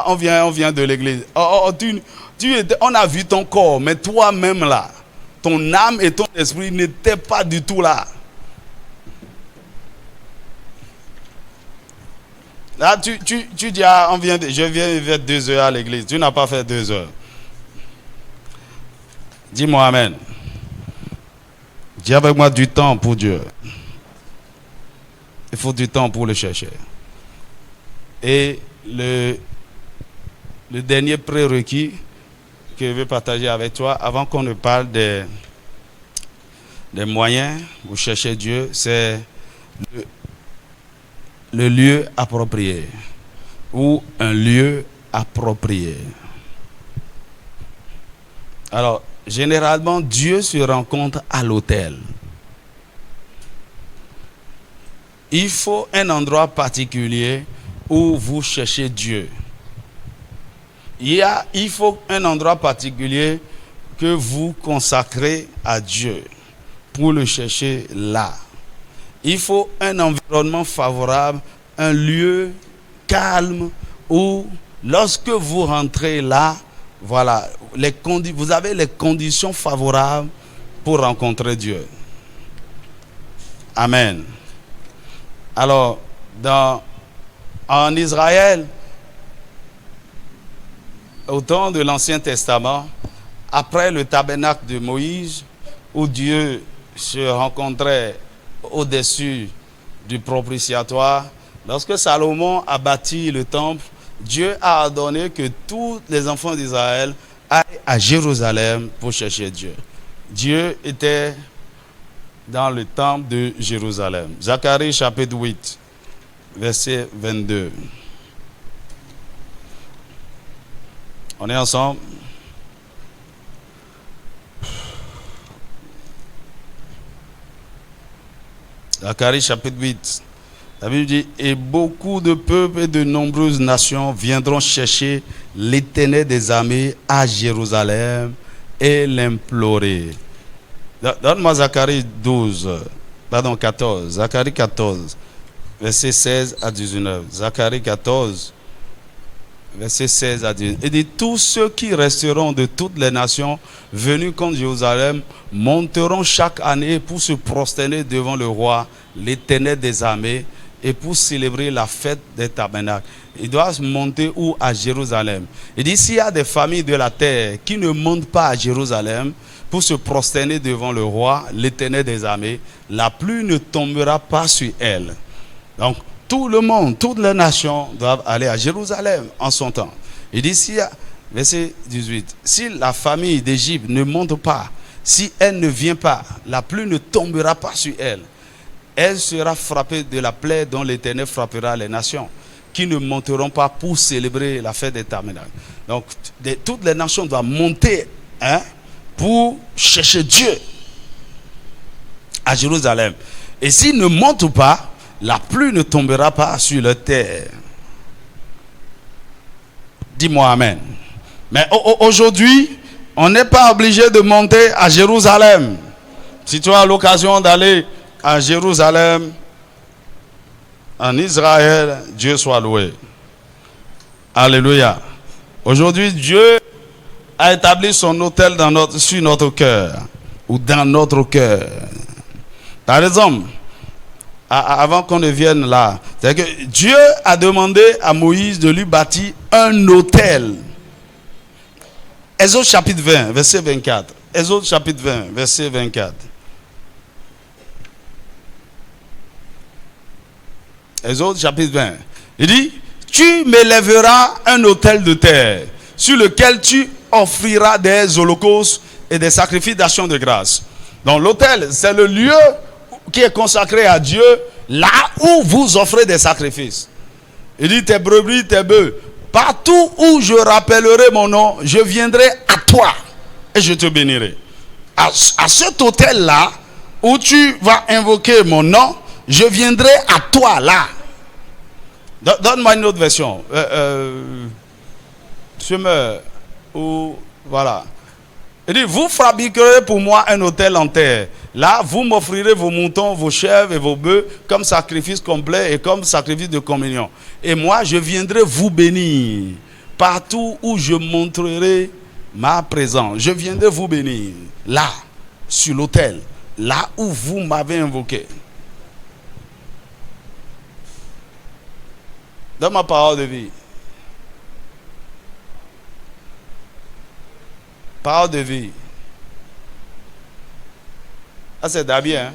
Speaker 1: on vient de l'église. On a vu ton corps, mais toi-même là, ton âme et ton esprit n'étaient pas du tout là. Là, tu dis, je viens vers 2 heures à l'église. Tu n'as pas fait 2 heures. Dis-moi amen. Dis avec moi du temps pour Dieu. Il faut du temps pour le chercher. Et le dernier prérequis que je vais partager avec toi, avant qu'on ne parle des moyens pour chercher Dieu, c'est le lieu approprié ou un lieu approprié. Alors, généralement, Dieu se rencontre à l'autel. Il faut un endroit particulier où vous cherchez Dieu. Il faut un endroit particulier que vous consacrez à Dieu pour le chercher là. Il faut un environnement favorable, un lieu calme où, lorsque vous rentrez là, voilà, vous avez les conditions favorables pour rencontrer Dieu. Amen. Alors, en Israël, au temps de l'Ancien Testament, après le tabernacle de Moïse, où Dieu se rencontrait au-dessus du propitiatoire, lorsque Salomon a bâti le temple, Dieu a ordonné que tous les enfants d'Israël aillent à Jérusalem pour chercher Dieu. Dieu était dans le temple de Jérusalem. Zacharie chapitre 8, verset 22. On est ensemble? Zacharie chapitre 8. La Bible dit, et beaucoup de peuples et de nombreuses nations viendront chercher l'Éternel des armées à Jérusalem et l'implorer. Donne-moi Zacharie 14. Zacharie 14, verset 16 à 19. Zacharie 14, verset 16 à 19. Il dit, tous ceux qui resteront de toutes les nations venus contre Jérusalem monteront chaque année pour se prosterner devant le roi, l'Éternel des armées, et pour célébrer la fête des tabernacles. Ils doivent monter où? À Jérusalem. Il dit, s'il y a des familles de la terre qui ne montent pas à Jérusalem pour se prosterner devant le roi, l'Éternel des armées, la pluie ne tombera pas sur elles. Donc, tout le monde, toutes les nations doivent aller à Jérusalem en son temps. Il dit, verset 18, si la famille d'Égypte ne monte pas, si elle ne vient pas, la pluie ne tombera pas sur elle. Elle sera frappée de la plaie dont l'Éternel frappera les nations, qui ne monteront pas pour célébrer la fête des tabernacles. Donc, toutes les nations doivent monter pour chercher Dieu à Jérusalem. Et s'ils ne montent pas, la pluie ne tombera pas sur la terre. Dis-moi Amen. Mais aujourd'hui, on n'est pas obligé de monter à Jérusalem. Si tu as l'occasion d'aller à Jérusalem, en Israël, Dieu soit loué. Alléluia. Aujourd'hui, Dieu a établi son autel sur notre cœur, ou dans notre cœur. Par exemple, avant qu'on ne vienne là, c'est que Dieu a demandé à Moïse de lui bâtir un autel. Exode chapitre 20, verset 24. Exode chapitre 20, verset 24. Exode chapitre 20. Il dit, tu m'élèveras un autel de terre sur lequel tu offriras des holocaustes et des sacrifices d'action de grâce. Donc l'autel, c'est le lieu qui est consacré à Dieu, là où vous offrez des sacrifices. Il dit, tes brebis, tes bœufs, partout où je rappellerai mon nom, je viendrai à toi et je te bénirai. À cet autel-là, où tu vas invoquer mon nom, je viendrai à toi là. Donne-moi une autre version. Voilà. Il dit, vous fabriquerez pour moi un autel en terre. Là, vous m'offrirez vos moutons, vos chèvres et vos bœufs comme sacrifice complet et comme sacrifice de communion. Et moi, je viendrai vous bénir partout où je montrerai ma présence. Je viendrai vous bénir là, sur l'autel, là où vous m'avez invoqué. Dans ma parole de vie. Parole de vie. Ah, c'est bien.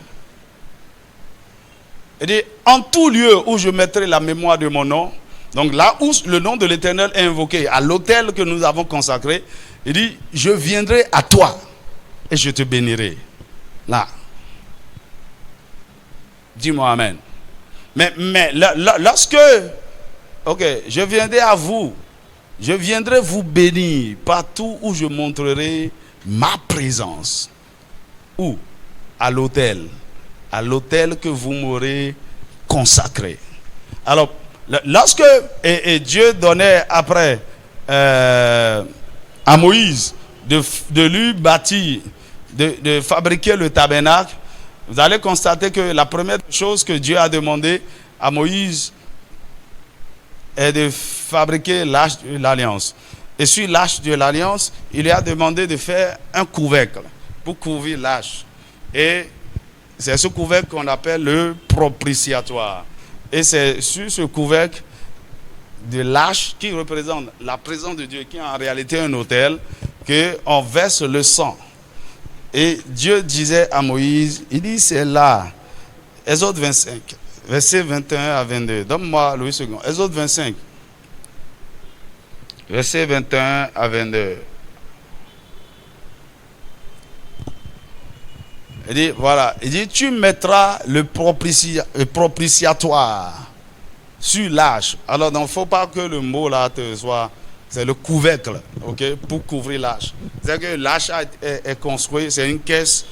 Speaker 1: Il dit, en tout lieu où je mettrai la mémoire de mon nom, donc là où le nom de l'Éternel est invoqué, à l'autel que nous avons consacré, il dit, je viendrai à toi et je te bénirai. Là. Dis-moi Amen. Mais lorsque, ok, je viendrai à vous, je viendrai vous bénir partout où je montrerai ma présence. Où? À l'autel que vous m'aurez consacré. Alors, lorsque et Dieu donnait après à Moïse de lui bâtir, de fabriquer le tabernacle, vous allez constater que la première chose que Dieu a demandé à Moïse est de fabriquer l'arche de l'alliance. Et sur l'arche de l'alliance, il lui a demandé de faire un couvercle pour couvrir l'arche. Et c'est ce couvercle qu'on appelle le propitiatoire. Et c'est sur ce couvercle de l'arche qui représente la présence de Dieu, qui est en réalité un autel, qu'on verse le sang. Et Dieu disait à Moïse, il dit c'est là, Exode 25, versets 21 à 22. Donne-moi Louis II. Exode 25, versets 21 à 22. Il dit, voilà, il dit, tu mettras le propitiatoire sur l'arche. Alors, il ne faut pas que le mot là te soit, c'est le couvercle, ok, pour couvrir l'arche. C'est-à-dire que l'arche est construite, c'est une caisse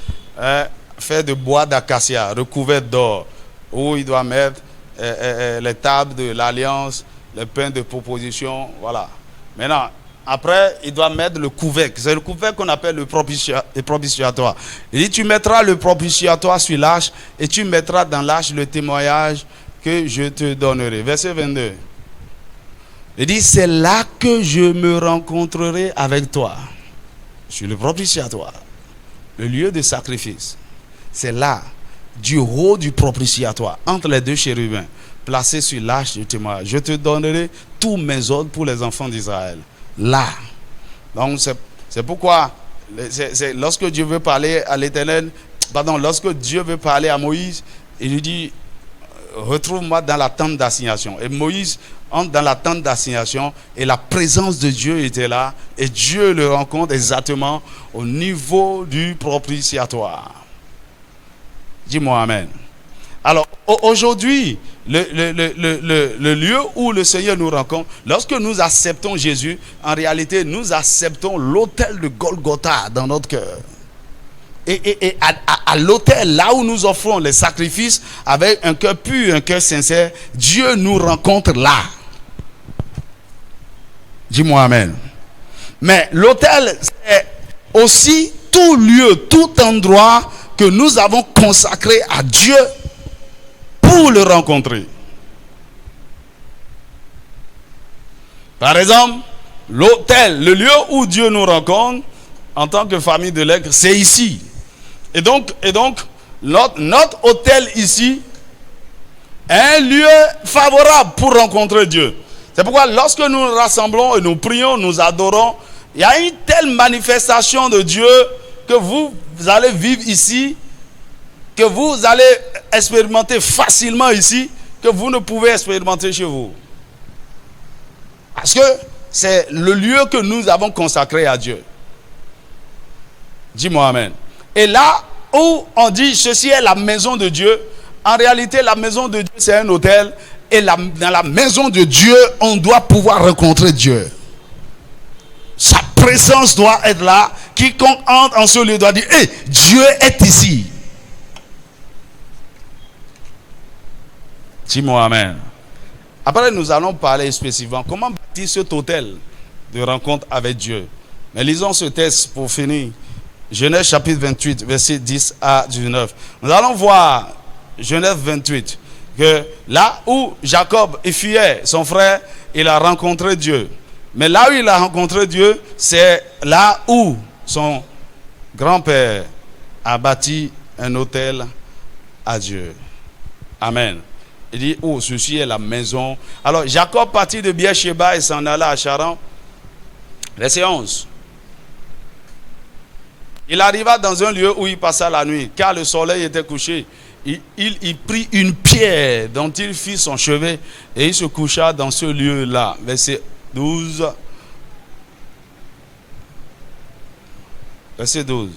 Speaker 1: faite de bois d'acacia, recouverte d'or, où il doit mettre les tables de l'alliance, les pains de proposition, voilà. Maintenant, après, il doit mettre le couvercle. C'est le couvercle qu'on appelle le propitiatoire. Il dit, tu mettras le propitiatoire sur l'arche et tu mettras dans l'arche le témoignage que je te donnerai. Verset 22. Il dit, c'est là que je me rencontrerai avec toi. Sur le propitiatoire, le lieu de sacrifice. C'est là, du haut du propitiatoire, entre les deux chérubins, placés sur l'arche du témoignage. Je te donnerai tous mes ordres pour les enfants d'Israël. Là. Donc c'est pourquoi lorsque Dieu veut parler à l'Éternel, lorsque Dieu veut parler à Moïse, il lui dit, retrouve-moi dans la tente d'assignation. Et Moïse entre dans la tente d'assignation et la présence de Dieu était là. Et Dieu le rencontre exactement au niveau du propitiatoire. Dis-moi Amen. Alors aujourd'hui, le lieu où le Seigneur nous rencontre, lorsque nous acceptons Jésus, en réalité nous acceptons l'autel de Golgotha dans notre cœur. Et à l'autel, là où nous offrons les sacrifices avec un cœur pur, un cœur sincère, Dieu nous rencontre là. Dis-moi Amen. Mais l'autel, c'est aussi tout lieu, tout endroit que nous avons consacré à Dieu pour le rencontrer. Par exemple, l'autel, le lieu où Dieu nous rencontre en tant que famille de l'Aigle, c'est ici. Et donc notre autel ici est un lieu favorable pour rencontrer Dieu. C'est pourquoi lorsque nous nous rassemblons et nous prions, nous adorons, il y a une telle manifestation de Dieu que vous allez vivre ici, que vous allez expérimenter facilement ici, que vous ne pouvez expérimenter chez vous. Parce que c'est le lieu que nous avons consacré à Dieu. Dis-moi Amen. Et là où on dit ceci est la maison de Dieu, en réalité la maison de Dieu c'est un hôtel. Et dans la maison de Dieu, on doit pouvoir rencontrer Dieu. Sa présence doit être là. Quiconque entre en ce lieu doit dire, hey, Dieu est ici. Dis-moi Amen. Après, nous allons parler spécifiquement comment bâtir cet hôtel de rencontre avec Dieu. Mais lisons ce texte pour finir. Genèse chapitre 28, verset 10 à 19. Nous allons voir Genèse 28. Que là où Jacob fuyait son frère, il a rencontré Dieu. Mais là où il a rencontré Dieu, c'est là où son grand-père a bâti un autel à Dieu. Amen. Il dit, oh, ceci est la maison. Alors, Jacob partit de Beersheba et s'en alla à Charan. Verset 11. Il arriva dans un lieu où il passa la nuit, car le soleil était couché. Il prit une pierre dont il fit son chevet et il se coucha dans ce lieu-là. Verset 12. Verset 12.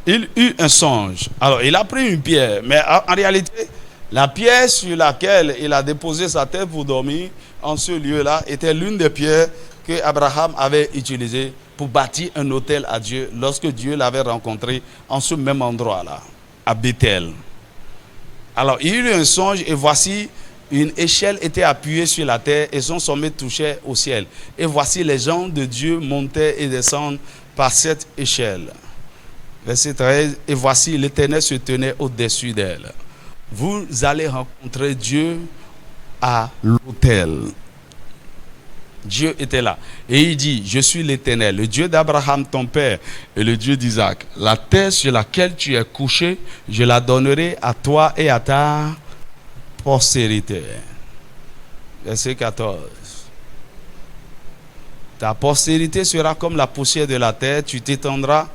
Speaker 1: Il eut un songe. Alors, il a pris une pierre, mais en réalité, la pierre sur laquelle il a déposé sa tête pour dormir en ce lieu-là était l'une des pierres que Abraham avait utilisées pour bâtir un autel à Dieu lorsque Dieu l'avait rencontré en ce même endroit-là, à Bethel. Alors, il eut un songe et voici, une échelle était appuyée sur la terre et son sommet touchait au ciel. Et voici, les gens de Dieu montaient et descendaient par cette échelle. Verset 13, et voici, l'Éternel se tenait au-dessus d'elle. Vous allez rencontrer Dieu à l'autel. Dieu était là. Et il dit, je suis l'Éternel, le Dieu d'Abraham ton père et le Dieu d'Isaac. La terre sur laquelle tu es couché, je la donnerai à toi et à ta postérité. Verset 14. Ta postérité sera comme la poussière de la terre, tu t'étendras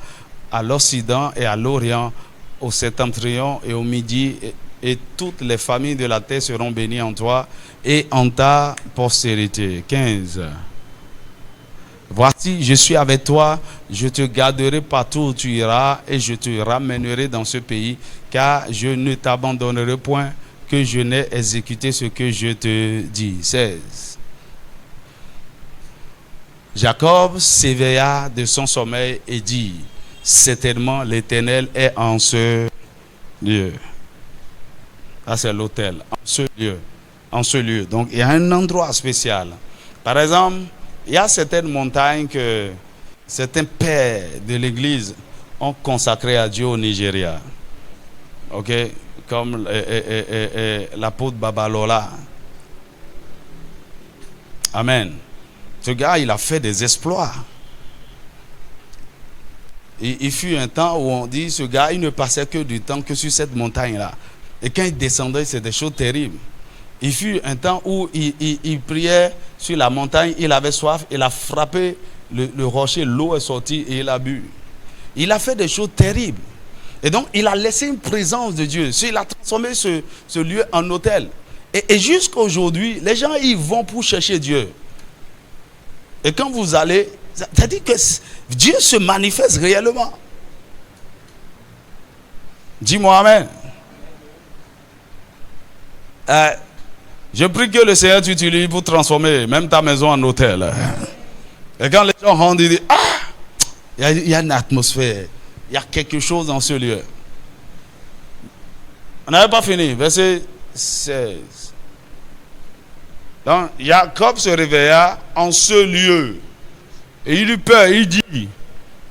Speaker 1: à l'Occident et à l'Orient, au septentrion et au Midi, et toutes les familles de la terre seront bénies en toi et en ta postérité. 15. Voici, je suis avec toi, je te garderai partout où tu iras et je te ramènerai dans ce pays, car je ne t'abandonnerai point, que je n'ai exécuté ce que je te dis. 16. Jacob s'éveilla de son sommeil et dit, certainement l'Éternel est en ce lieu. Là, c'est l'autel, en ce lieu. En ce lieu. Donc, il y a un endroit spécial. Par exemple, il y a certaines montagnes que certains pères de l'église ont consacrées à Dieu au Nigeria. Ok? Comme l'apôtre Babalola. Amen. Ce gars, il a fait des exploits. Il fut un temps où on dit, ce gars, il ne passait que du temps que sur cette montagne-là. Et quand il descendait, c'était des choses terribles. Il fut un temps où il priait sur la montagne, il avait soif, il a frappé le rocher, l'eau est sortie et il a bu. Il a fait des choses terribles. Et donc, il a laissé une présence de Dieu. Il a transformé ce lieu en hôtel. Et jusqu'à aujourd'hui, les gens y vont pour chercher Dieu. Et quand vous allez, c'est-à-dire que Dieu se manifeste réellement. Dis-moi amen. Je prie que le Seigneur t'utilise pour transformer même ta maison en hôtel. Et quand les gens rentrent, ils disent, ah, il y a une atmosphère. Il y a quelque chose dans ce lieu. On n'avait pas fini. Verset 16. Donc, Jacob se réveilla en ce lieu. Et il eut peur. Il dit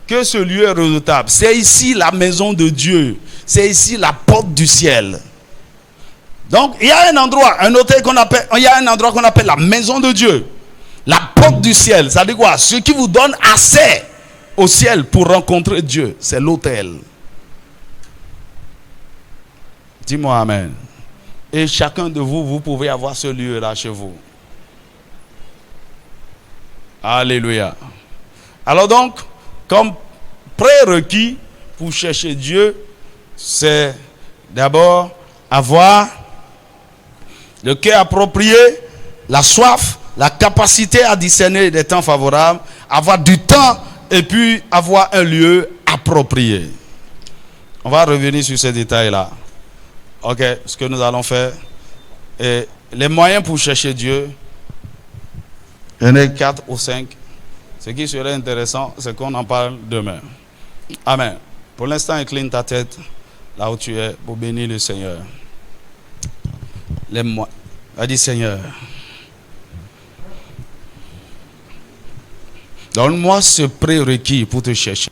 Speaker 1: que ce lieu est redoutable. C'est ici la maison de Dieu. C'est ici la porte du ciel. Donc, il y a un endroit, un hôtel qu'on appelle, il y a un endroit qu'on appelle la maison de Dieu. La porte du ciel. Ça dit quoi? Ce qui vous donne accès au ciel pour rencontrer Dieu, c'est l'autel. Dis-moi amen. Et chacun de vous, vous pouvez avoir ce lieu-là chez vous. Alléluia. Alors donc, comme prérequis pour chercher Dieu, c'est d'abord avoir le cœur approprié, la soif, la capacité à discerner des temps favorables, avoir du temps et puis avoir un lieu approprié. On va revenir sur ces détails-là. Ok, ce que nous allons faire. Et les moyens pour chercher Dieu, il y en a 4 ou 5. Ce qui serait intéressant, c'est qu'on en parle demain. Amen. Pour l'instant, incline ta tête là où tu es pour bénir le Seigneur. Les moyens. Dis Seigneur, donne-moi ce prérequis pour te chercher.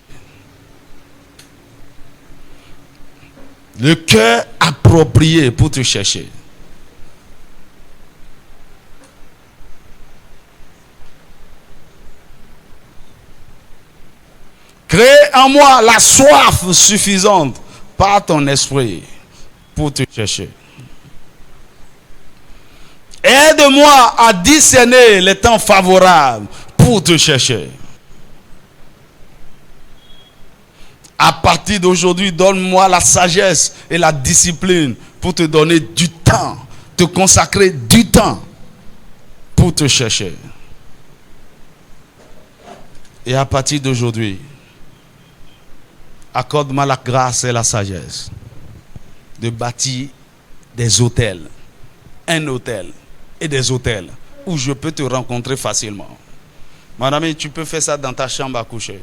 Speaker 1: Le cœur approprié pour te chercher. Crée en moi la soif suffisante par ton esprit pour te chercher. Aide-moi à discerner les temps favorables pour te chercher. À partir d'aujourd'hui, donne-moi la sagesse et la discipline pour te donner du temps, te consacrer du temps pour te chercher. Et à partir d'aujourd'hui, accorde-moi la grâce et la sagesse de bâtir des hôtels, un hôtel et des hôtels où je peux te rencontrer facilement. Mon ami, tu peux faire ça dans ta chambre à coucher.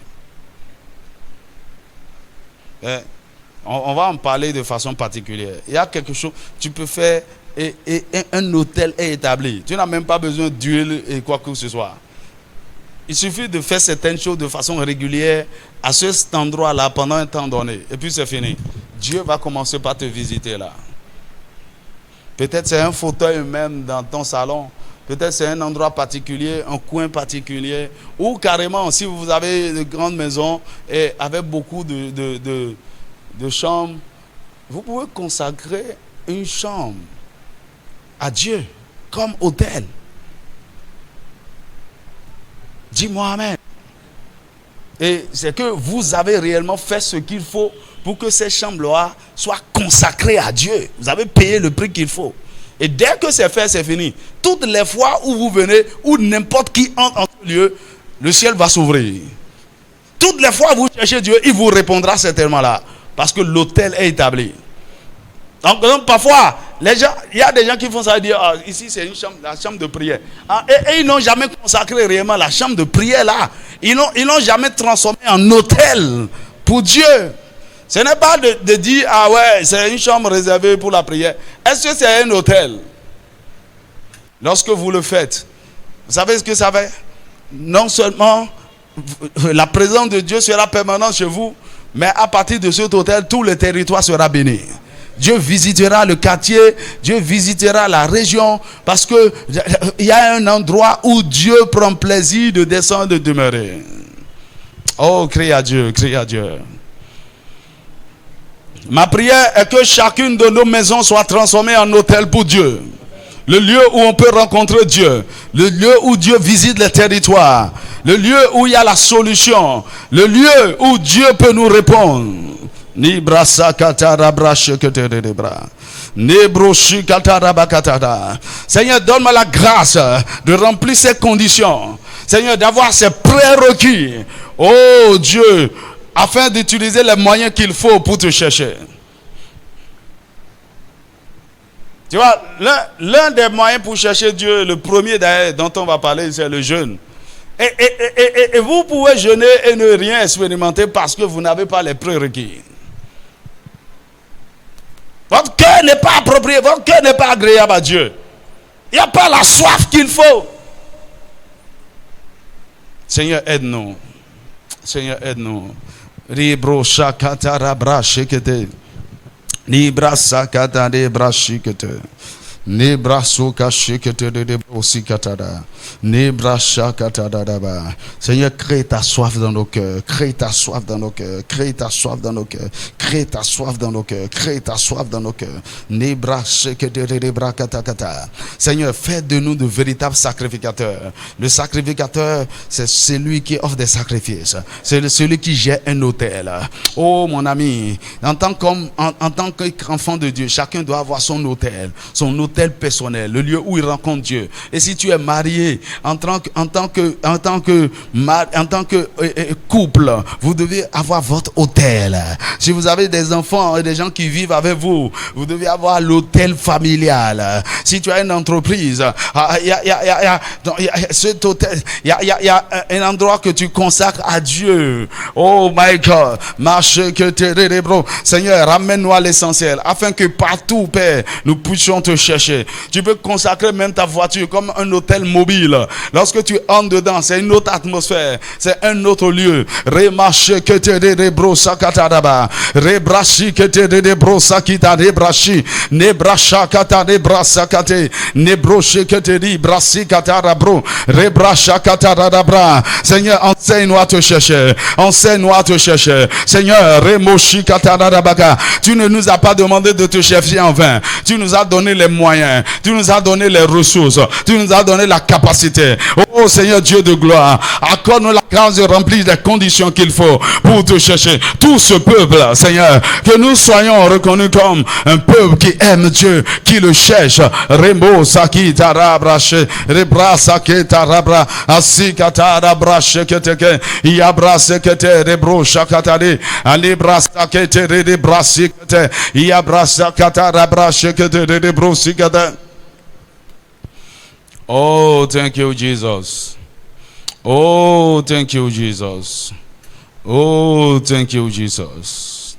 Speaker 1: On va en parler de façon particulière. Il y a quelque chose, tu peux faire et un hôtel est établi. Tu n'as même pas besoin d'huile et quoi que ce soit. Il suffit de faire certaines choses de façon régulière à cet endroit-là pendant un temps donné. Et puis c'est fini. Dieu va commencer par te visiter là. Peut-être c'est un fauteuil même dans ton salon. Peut-être c'est un endroit particulier, un coin particulier. Ou carrément, si vous avez de grandes maisons et avec beaucoup de chambres, vous pouvez consacrer une chambre à Dieu comme hôtel. Dis-moi amen. Et c'est que vous avez réellement fait ce qu'il faut pour que ces chambres-là soient consacrées à Dieu. Vous avez payé le prix qu'il faut. Et dès que c'est fait, c'est fini. Toutes les fois où vous venez, ou n'importe qui entre en ce lieu, le ciel va s'ouvrir. Toutes les fois où vous cherchez Dieu, il vous répondra certainement là. Parce que l'autel est établi. Donc parfois, les gens, il y a des gens qui font ça et dire, ah, ici c'est une chambre, la chambre de prière. Ah, et ils n'ont jamais consacré réellement la chambre de prière là. Ils n'ont jamais transformé en hôtel pour Dieu. Ce n'est pas de dire, ah ouais, c'est une chambre réservée pour la prière. Est-ce que c'est un hôtel? Lorsque vous le faites, vous savez ce que ça fait? Non seulement la présence de Dieu sera permanente chez vous, mais à partir de cet hôtel, tout le territoire sera béni. Dieu visitera le quartier, Dieu visitera la région, parce que il y a un endroit où Dieu prend plaisir de descendre, de demeurer. Oh, crie à Dieu, crie à Dieu. Ma prière est que chacune de nos maisons soit transformée en hôtel pour Dieu. Le lieu où on peut rencontrer Dieu. Le lieu où Dieu visite les territoires. Le lieu où il y a la solution. Le lieu où Dieu peut nous répondre. Ni brasa katara brache que te de bras. Ni brochi katara bakatara. Seigneur, donne-moi la grâce de remplir ces conditions. Seigneur, d'avoir ces prérequis. Oh Dieu, afin d'utiliser les moyens qu'il faut pour te chercher. Tu vois, l'un des moyens pour chercher Dieu, le premier d'ailleurs dont on va parler, c'est le jeûne. Et vous pouvez jeûner et ne rien expérimenter parce que vous n'avez pas les prérequis. Votre cœur n'est pas approprié, votre cœur n'est pas agréable à Dieu. Il n'y a pas la soif qu'il faut. Seigneur, aide-nous. Seigneur, aide-nous. Ribro shakata rabra shekete. Libra sakata de brashikete. Nebra soka shekete de brosikata. Nebra shakata daba. Seigneur, crée ta soif dans nos cœurs. Crée ta soif dans nos cœurs. Crée ta soif dans nos cœurs. Crée ta soif dans nos cœurs. Crée ta soif dans nos cœurs. Nebra shekete de brakata. Seigneur, fais de nous de véritables sacrificateurs. Le sacrificateur, c'est celui qui offre des sacrifices. C'est celui qui gère un autel. Oh mon ami, en tant qu'enfant de Dieu, chacun doit avoir son autel personnel, le lieu où il rencontre Dieu. Et si tu es marié en tant que couple, vous devez avoir votre autel. Si vous avez des enfants et des gens qui vivent avec vous, vous devez avoir l'autel familial. Si tu as une entreprise, il y a un endroit que tu consacres à Dieu. Oh my God, Seigneur, ramène-nous à l'essentiel afin que partout, Père, nous puissions te chercher. Tu peux consacrer même ta voiture comme un hôtel mobile. Lorsque tu entres dedans, c'est une autre atmosphère, c'est un autre lieu. Remarche que te de brosa katadaba, rebrashi que te de brosa kita rebrashi, nebrasha kata de brasa kate, nebroche que te di brasi katara bro, rebrasha katara bra. Seigneur, enseigne-nous à te chercher. Enseigne-nous à te chercher. Seigneur, remoshi katara baka. Tu ne nous as pas demandé de te chercher en vain. Tu nous as donné les moyens. Tu nous as donné les ressources. Tu nous as donné la capacité. Oh Seigneur Dieu de gloire, accorde-nous la grâce de remplir les conditions qu'il faut pour te chercher. Tout ce peuple, Seigneur, que nous soyons reconnus comme un peuple qui aime Dieu, qui le cherche. Rembo saki tarabrache, rebra saki tarabra, asika tarabrache keteke, yabra sekete rebro shakatari, alibra sakete rebra sikete, yabra sakatarabrache kete rebro sikete. Oh, thank you, Jesus. Oh, thank you, Jesus. Oh, thank you, Jesus.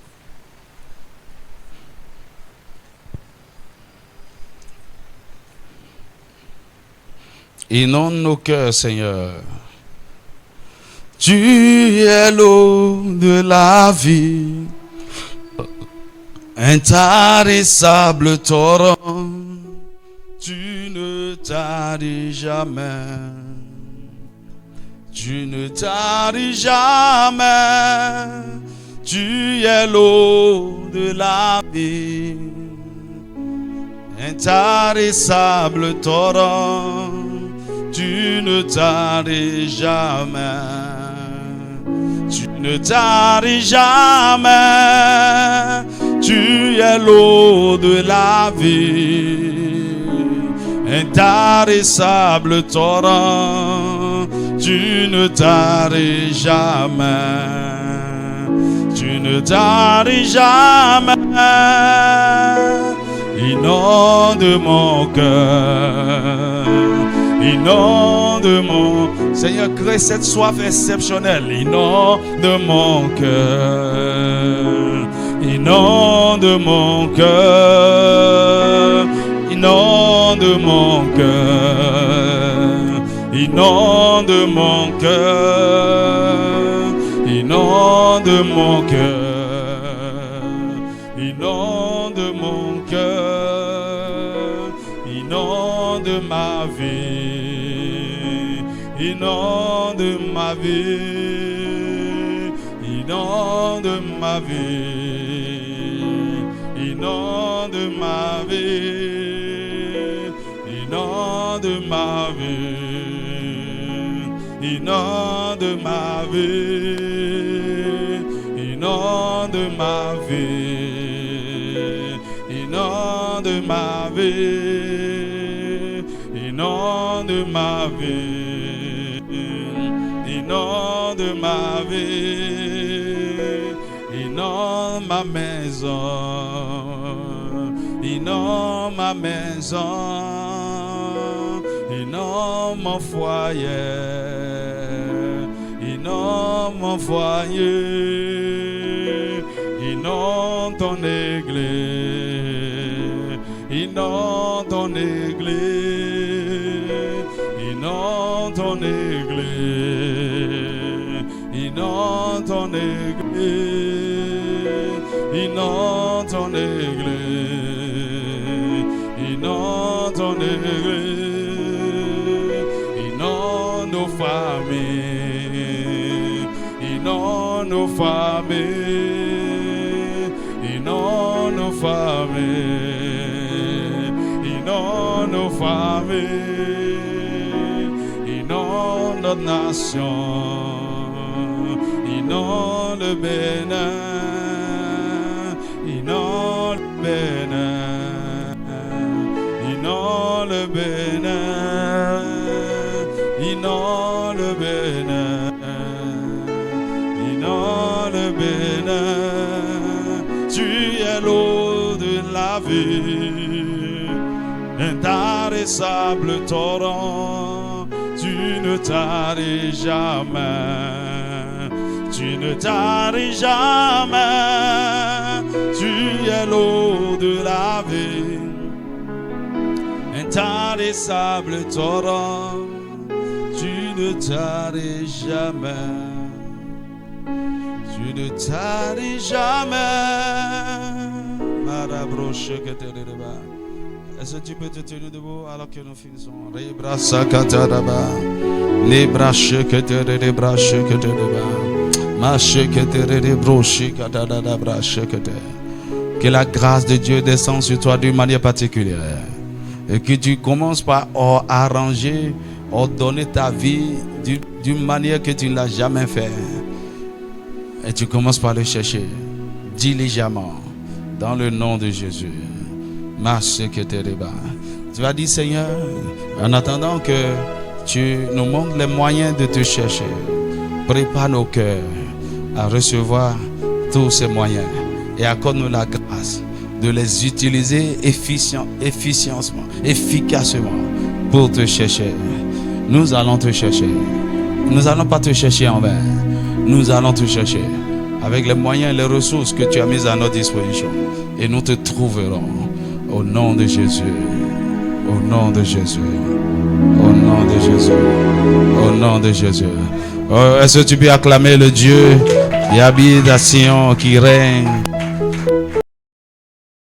Speaker 1: Inonde nos cœurs, Seigneur. Tu es l'eau de la vie, intarissable torrent. Tu ne taris jamais. Tu ne taris jamais. Tu es l'eau de la vie, intarissable torrent. Tu ne taris jamais. Tu ne taris jamais. Tu es l'eau de la vie, intarissable torrent. Tu ne taris jamais. Tu ne taris jamais. Inonde mon cœur. Inonde mon... Seigneur, crée cette soif exceptionnelle. Inonde mon cœur. Inonde mon cœur. Inonde mon cœur. Inonde mon cœur. Inonde mon cœur. Inonde mon cœur. Inonde ma vie. Inonde ma vie. Inonde ma vie. Inonde ma vie. Inonde ma vie. Inonde ma vie. Inonde ma vie, inonde ma vie, inonde ma vie, inonde ma vie, inonde ma maison, inonde ma maison, inonde mon foyer, inonde mon foyer, inonde ton église, inonde ton église, inonde ton église, inonde ton église, inonde ton église, inonde ton église, inonde nos familles, inonde nos familles, inonde nos familles, inonde nos familles, inonde notre nation, inonde le Bénin, inonde le Bénin, inonde le Bénin, inonde le Bénin, inonde le Bénin. Tu es l'eau de la vie, intarissable torrent, tu ne taris jamais, tu ne taris jamais, tu es l'eau de la vie, intarissable torrent, tu ne taris jamais, tu ne taris jamais. Est-ce que tu peux te tenir debout alors que nous finissons? Que la grâce de Dieu descende sur toi d'une manière particulière. Et que tu commences par arranger, ordonner ta vie d'une manière que tu ne l'as jamais fait. Et tu commences par le chercher diligemment dans le nom de Jésus. Tu vas dire, Seigneur, en attendant que tu nous montres les moyens de te chercher, prépare nos cœurs à recevoir tous ces moyens et accorde-nous la grâce de les utiliser efficacement pour te chercher. Nous allons te chercher. Nous n'allons pas te chercher en vain. Nous allons te chercher avec les moyens et les ressources que tu as mises à notre disposition. Et nous te trouverons au nom de Jésus. Au nom de Jésus. Au nom de Jésus. Au nom de Jésus. Oh, est-ce que tu peux acclamer le Dieu qui habite à Sion, qui règne?